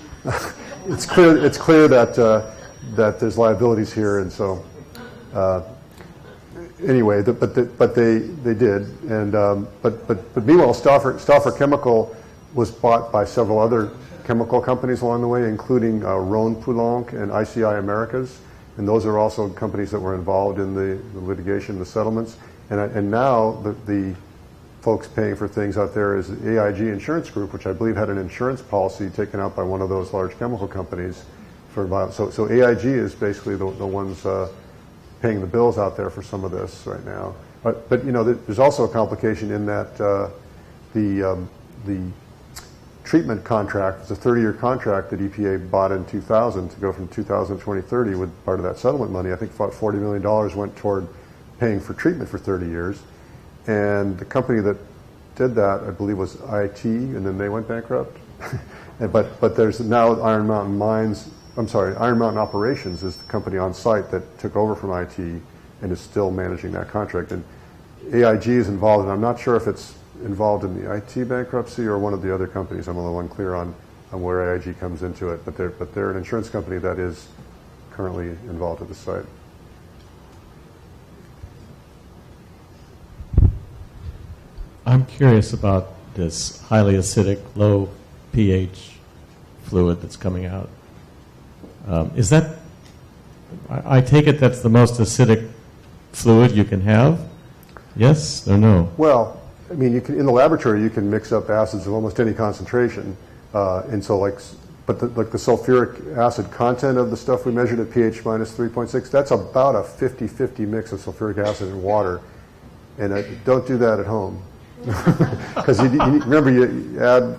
it's clear that there's liabilities here, and so. Anyway, but they did, and but meanwhile, Stauffer Chemical was bought by several other chemical companies along the way, including Rhone-Poulenc and ICI Americas, and those are also companies that were involved in the litigation, the settlements, and now the folks paying for things out there is the AIG Insurance Group, which I believe had an insurance policy taken out by one of those large chemical companies for so AIG is basically the ones paying the bills out there for some of this right now. But there's also a complication in that the treatment contract, it's a 30-year contract that EPA bought in 2000 to go from 2000 to 2030 with part of that settlement money. I think about $40 million went toward paying for treatment for 30 years. And the company that did that, I believe, was IT, and then they went bankrupt. But there's now Iron Mountain Operations is the company on site that took over from IT and is still managing that contract. And AIG is involved, and I'm not sure if it's involved in the IT bankruptcy or one of the other companies. I'm a little unclear on where AIG comes into it, but they're an insurance company that is currently involved at the site. I'm curious about this highly acidic, low pH fluid that's coming out. Is that, I take it that's the most acidic fluid you can have? Yes or no? Well, I mean, in the laboratory you can mix up acids of almost any concentration, and so but the sulfuric acid content of the stuff we measured at pH minus 3.6, that's about a 50-50 mix of sulfuric acid and water, and don't do that at home, because remember you add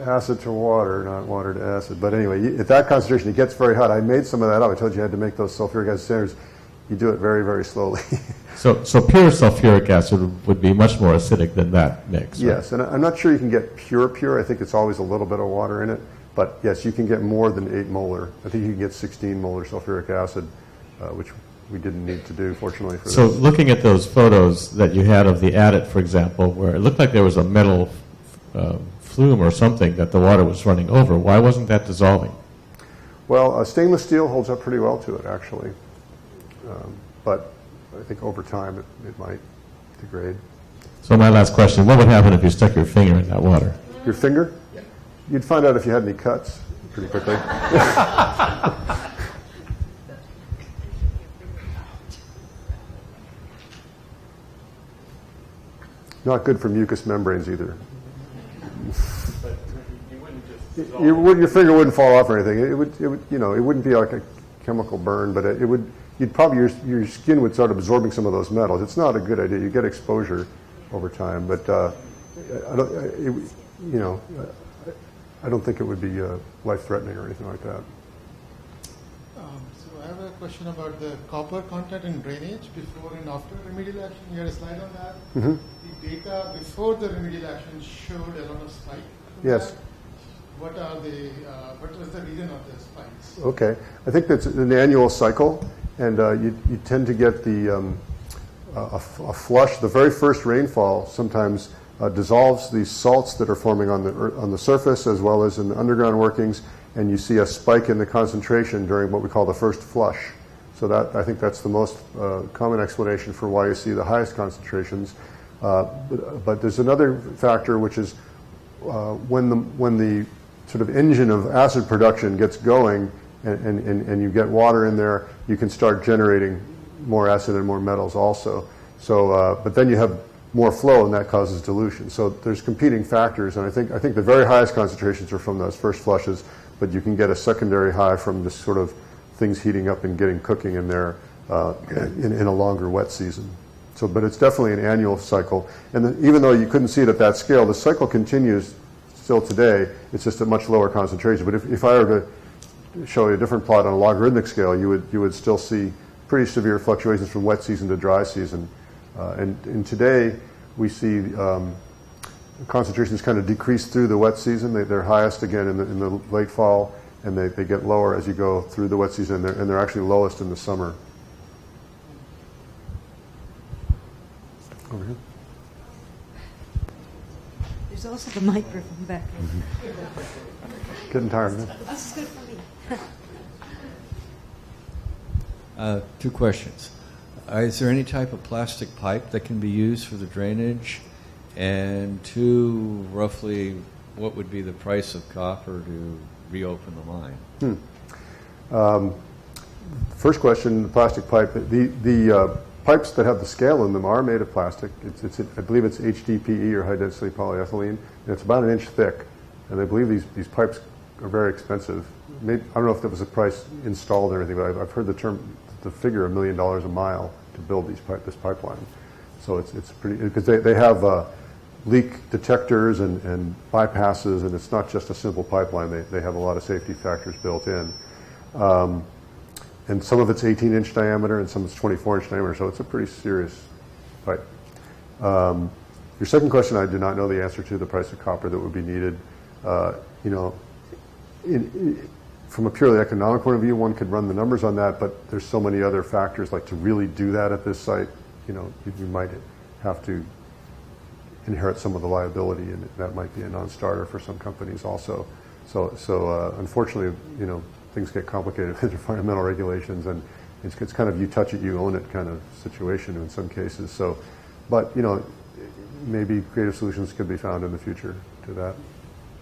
acid to water, not water to acid. But anyway, at that concentration, it gets very hot. I made some of that up. I told you I had to make those sulfuric acid standards. You do it very, very slowly. So pure sulfuric acid would be much more acidic than that mix, right? Yes, and I'm not sure you can get pure. I think it's always a little bit of water in it. But yes, you can get more than 8 molar. I think you can get 16 molar sulfuric acid, which we didn't need to do, fortunately, for this. So looking at those photos that you had of the adit, for example, where it looked like there was a metal flume or something that the water was running over, why wasn't that dissolving? Well, stainless steel holds up pretty well to it, actually. But I think over time it might degrade. So my last question, what would happen if you stuck your finger in that water? Your finger? Yeah. You'd find out if you had any cuts pretty quickly. Not good for mucous membranes either. Your finger wouldn't fall off or anything. It would, it wouldn't be like a chemical burn, but it would. You'd probably your skin would start absorbing some of those metals. It's not a good idea. You get exposure over time, but I don't think it would be life-threatening or anything like that. So I have a question about the copper content in drainage before and after remedial action. You had a slide on that. Mm-hmm. The data before the remedial action showed a lot of spike. Yes. what are the what was the reason of the spikes? Okay, I think that's an annual cycle, and you tend to get the a flush. The very first rainfall sometimes dissolves these salts that are forming on the surface as well as in the underground workings, and you see a spike in the concentration during what we call the first flush. So that, I think that's the most common explanation for why you see the highest concentrations. But there's another factor, which is when the sort of engine of acid production gets going and you get water in there, you can start generating more acid and more metals also. So, but then you have more flow, and that causes dilution. So there's competing factors, and I think the very highest concentrations are from those first flushes, but you can get a secondary high from just sort of things heating up and getting cooking in there in a longer wet season. So, but it's definitely an annual cycle, and even though you couldn't see it at that scale, the cycle continues still today. It's just at much lower concentration. But if I were to show you a different plot on a logarithmic scale, you would still see pretty severe fluctuations from wet season to dry season. And today we see concentrations kind of decrease through the wet season. They're highest again in the late fall, and they get lower as you go through the wet season, and they're actually lowest in the summer. Over here. There's also the microphone back there. Getting tired of it. This is good for me. Two questions. Is there any type of plastic pipe that can be used for the drainage? And two, roughly, what would be the price of copper to reopen the line? First question, the plastic pipe. The pipes that have the scale in them are made of plastic. I believe it's HDPE, or high density polyethylene, and it's about an inch thick. And I believe these pipes are very expensive. Maybe, I don't know if there was a price installed or anything, but I've heard the figure $1 million a mile to build this pipeline. So it's pretty, because they have leak detectors and bypasses, and it's not just a simple pipeline. They have a lot of safety factors built in. And some of it's 18-inch diameter and some it's 24-inch diameter, so it's a pretty serious pipe. Your second question, I do not know the answer to, the price of copper that would be needed. From a purely economic point of view, one could run the numbers on that, but there's so many other factors, like to really do that at this site, you might have to inherit some of the liability, and that might be a non-starter for some companies also. So unfortunately, things get complicated with environmental regulations, and it's kind of you touch it, you own it kind of situation in some cases. So, but maybe creative solutions could be found in the future to that.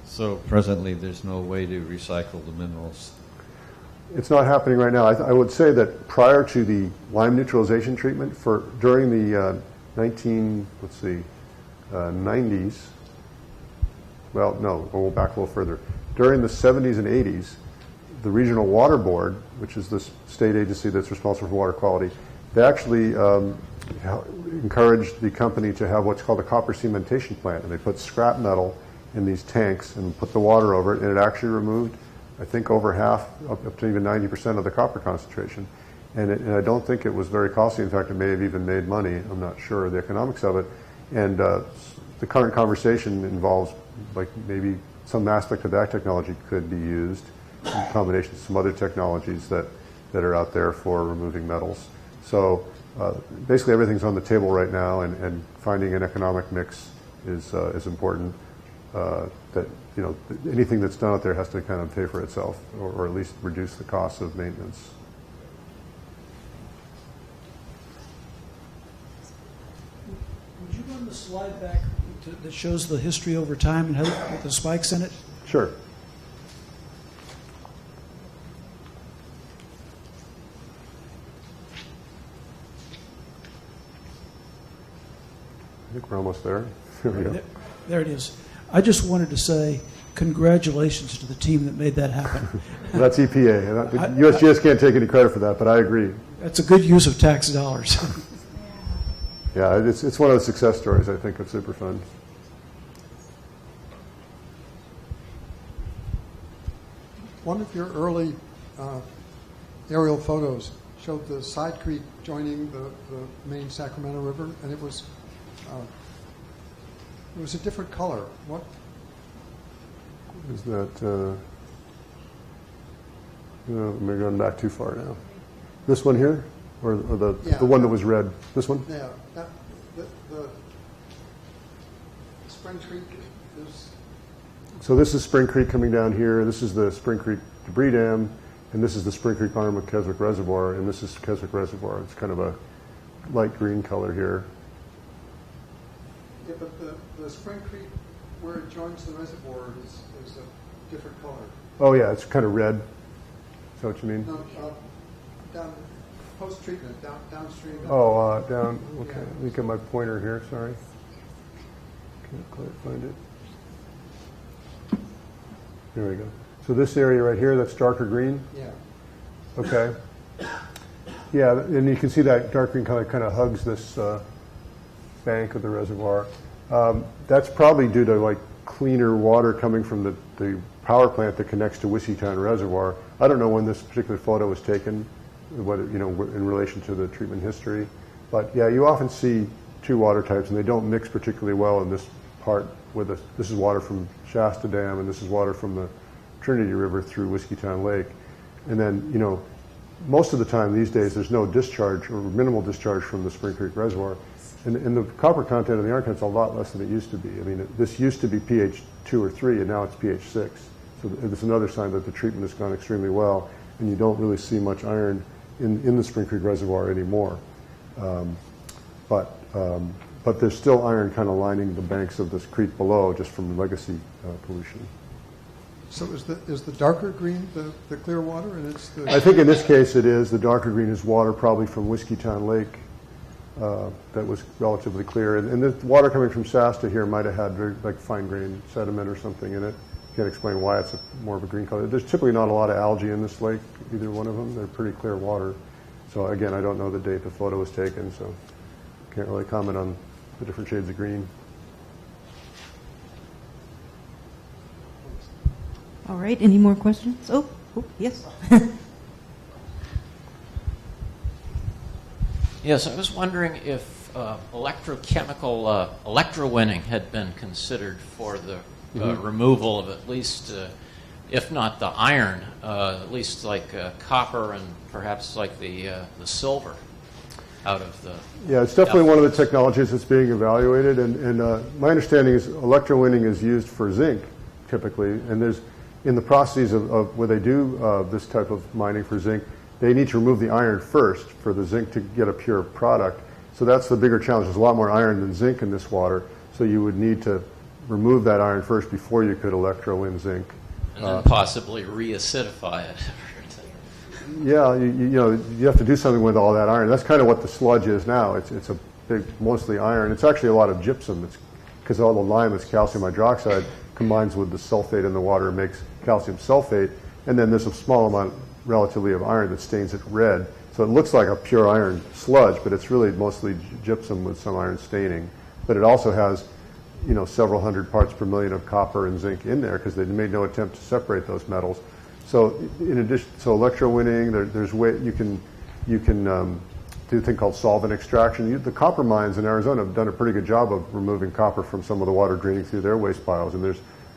So presently, there's no way to recycle the minerals. It's not happening right now. I would say that prior to the lime neutralization treatment, during the 90s. Well, no, we'll go back a little further. During the 70s and 80s, the Regional Water Board, which is the state agency that's responsible for water quality, they actually encouraged the company to have what's called a copper cementation plant, and they put scrap metal in these tanks and put the water over it, and it actually removed, I think, over half, up to even 90% of the copper concentration. And I don't think it was very costly. In fact, it may have even made money. I'm not sure of the economics of it. And the current conversation involves, like, maybe some aspect of that technology could be used in combination with some other technologies that are out there for removing metals. So basically everything's on the table right now, and finding an economic mix is important. That anything that's done out there has to kind of pay for itself, or at least reduce the cost of maintenance. Would you run the slide back that shows the history over time and with the spikes in it? Sure. I think we're almost there. Here we go. There it is. I just wanted to say congratulations to the team that made that happen. That's EPA. USGS can't take any credit for that, but I agree. That's a good use of tax dollars. Yeah, it's one of the success stories, I think, of Superfund. One of your early aerial photos showed the side creek joining the main Sacramento River, and it was a different color. Is that, maybe going back too far now. This one here? Or the one that was red? This one? Yeah. The Spring Creek is... So this is Spring Creek coming down here. This is the Spring Creek debris dam. And this is the Spring Creek arm of Keswick Reservoir. And this is Keswick Reservoir. It's kind of a light green color here. Yeah, but the Spring Creek, where it joins the reservoir, is a different color. Oh, yeah, it's kind of red. Is that what you mean? No, down post-treatment, downstream. Oh, down. Okay, Yeah. let me get my pointer here. Sorry. Can't quite find it. There we go. So this area right here, that's darker green? Yeah. Okay. Yeah, and you can see that dark green color kind of hugs this bank of the reservoir. That's probably due to like cleaner water coming from the power plant that connects to Whiskeytown Reservoir. I don't know when this particular photo was taken, whether in relation to the treatment history, but yeah, you often see two water types, and they don't mix particularly well in this part. This is water from Shasta Dam, and this is water from the Trinity River through Whiskeytown Lake, and then most of the time these days there's no discharge or minimal discharge from the Spring Creek Reservoir. And the copper content of the iron content's a lot less than it used to be. I mean, this used to be pH 2 or 3, and now it's pH 6. So it's another sign that the treatment has gone extremely well, and you don't really see much iron in the Spring Creek Reservoir anymore. But there's still iron kind of lining the banks of this creek below, just from legacy pollution. So is the darker green the clear water, and it's the... I think in this case it is. The darker green is water probably from Whiskeytown Lake. That was relatively clear. And the water coming from Shasta here might have had very fine grained sediment or something in it. Can't explain why it's more of a green color. There's typically not a lot of algae in this lake, either one of them. They're pretty clear water. So again, I don't know the date the photo was taken, so can't really comment on the different shades of green. All right, any more questions? Oh yes. Yes, I was wondering if electrochemical electrowinning had been considered for the removal of at least, if not the iron, at least like copper and perhaps like the silver out of the... Yeah, it's definitely one of the technologies that's being evaluated, and my understanding is electrowinning is used for zinc typically, and there's in the processes of where they do this type of mining for zinc, they need to remove the iron first for the zinc to get a pure product. So that's the bigger challenge. There's a lot more iron than zinc in this water, so you would need to remove that iron first before you could electrowin zinc. And then possibly reacidify it. Yeah, you have to do something with all that iron. That's kind of what the sludge is now. It's a big, mostly iron. It's actually a lot of gypsum. It's because all the lime is calcium hydroxide combines with the sulfate in the water and makes calcium sulfate, and then there's a small amount relatively of iron that stains it red. So it looks like a pure iron sludge, but it's really mostly gypsum with some iron staining. But it also has, several hundred parts per million of copper and zinc in there because they made no attempt to separate those metals. So in addition, electrowinning, there's way you can do a thing called solvent extraction. The copper mines in Arizona have done a pretty good job of removing copper from some of the water draining through their waste piles, and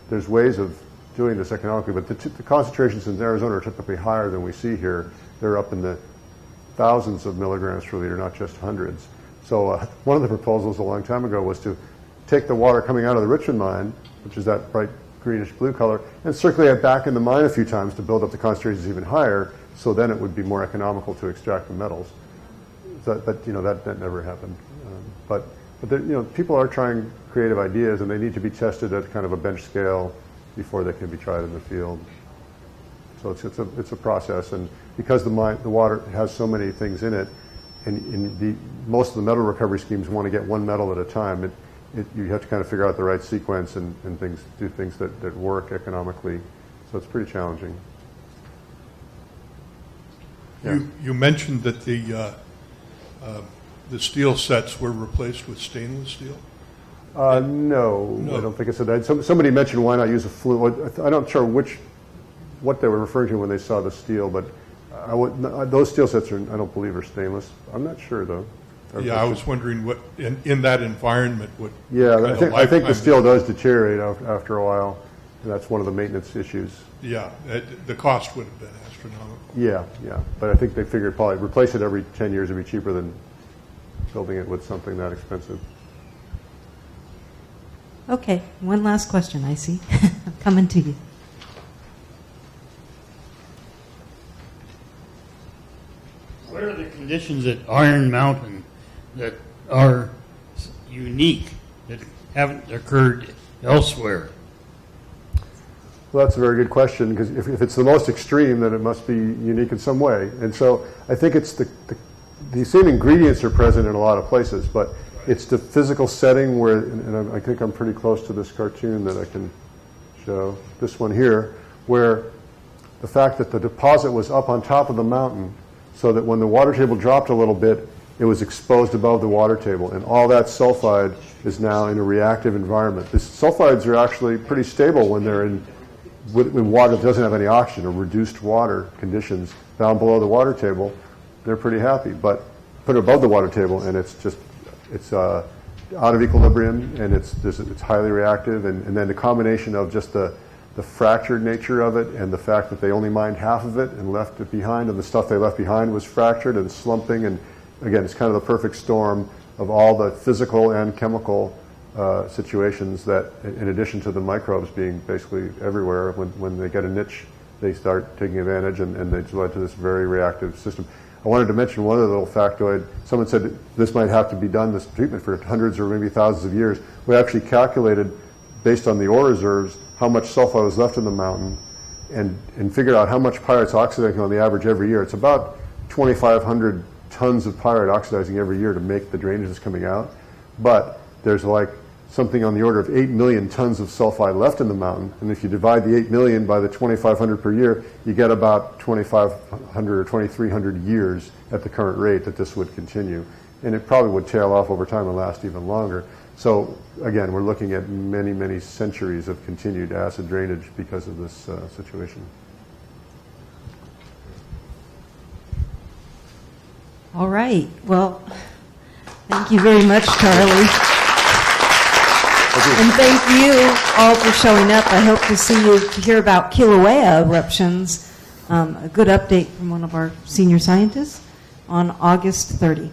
there's ways of doing this economically, but the concentrations in Arizona are typically higher than we see here. They're up in the thousands of milligrams per liter, not just hundreds. So one of the proposals a long time ago was to take the water coming out of the Richmond mine, which is that bright greenish blue color, and circulate it back in the mine a few times to build up the concentrations even higher, so then it would be more economical to extract the metals. But that never happened. But people are trying creative ideas, and they need to be tested at kind of a bench scale before they can be tried in the field. So it's a process, and because the water has so many things in it, and most of the metal recovery schemes want to get one metal at a time. You have to kind of figure out the right sequence and do things that work economically. So it's pretty challenging. Yeah. You mentioned that the steel sets were replaced with stainless steel? No, I don't think I said that. Somebody mentioned why not use a fluid. I'm not sure what they were referring to when they saw the steel, but those steel sets I don't believe are stainless. I'm not sure though. Yeah, I was wondering what in that environment what. Yeah, I think the steel does deteriorate after a while. And that's one of the maintenance issues. Yeah, the cost would have been astronomical. Yeah, but I think they figured probably replace it every 10 years would be cheaper than building it with something that expensive. Okay, one last question, I see. I'm coming to you. What are the conditions at Iron Mountain that are unique, that haven't occurred elsewhere? Well, that's a very good question, because if it's the most extreme, then it must be unique in some way. And so I think it's the same ingredients are present in a lot of places, but it's the physical setting where, and I think I'm pretty close to this cartoon that I can show, this one here, where the fact that the deposit was up on top of the mountain, so that when the water table dropped a little bit, it was exposed above the water table, and all that sulfide is now in a reactive environment. These sulfides are actually pretty stable when they're in water that doesn't have any oxygen or reduced water conditions down below the water table. They're pretty happy, but put it above the water table and it's out of equilibrium, and it's highly reactive, and then the combination of just the fractured nature of it and the fact that they only mined half of it and left it behind, and the stuff they left behind was fractured and slumping, and again, it's kind of the perfect storm of all the physical and chemical situations that, in addition to the microbes being basically everywhere, when they get a niche, they start taking advantage, and they led to this very reactive system. I wanted to mention one other little factoid. Someone said this might have to be done, this treatment, for hundreds or maybe thousands of years. We actually calculated, based on the ore reserves, how much sulfide was left in the mountain, and figured out how much pyrite's oxidizing on the average every year. It's about 2,500 tons of pyrite oxidizing every year to make the drainage that's coming out. But there's like something on the order of 8 million tons of sulfide left in the mountain. And if you divide the 8 million by the 2,500 per year, you get about 2,500 or 2,300 years at the current rate that this would continue. And it probably would tail off over time and last even longer. So again, we're looking at many, many centuries of continued acid drainage because of this situation. All right. Well, thank you very much, Charlie. And thank you all for showing up. I hope to hear about Kilauea eruptions, a good update from one of our senior scientists on August 30.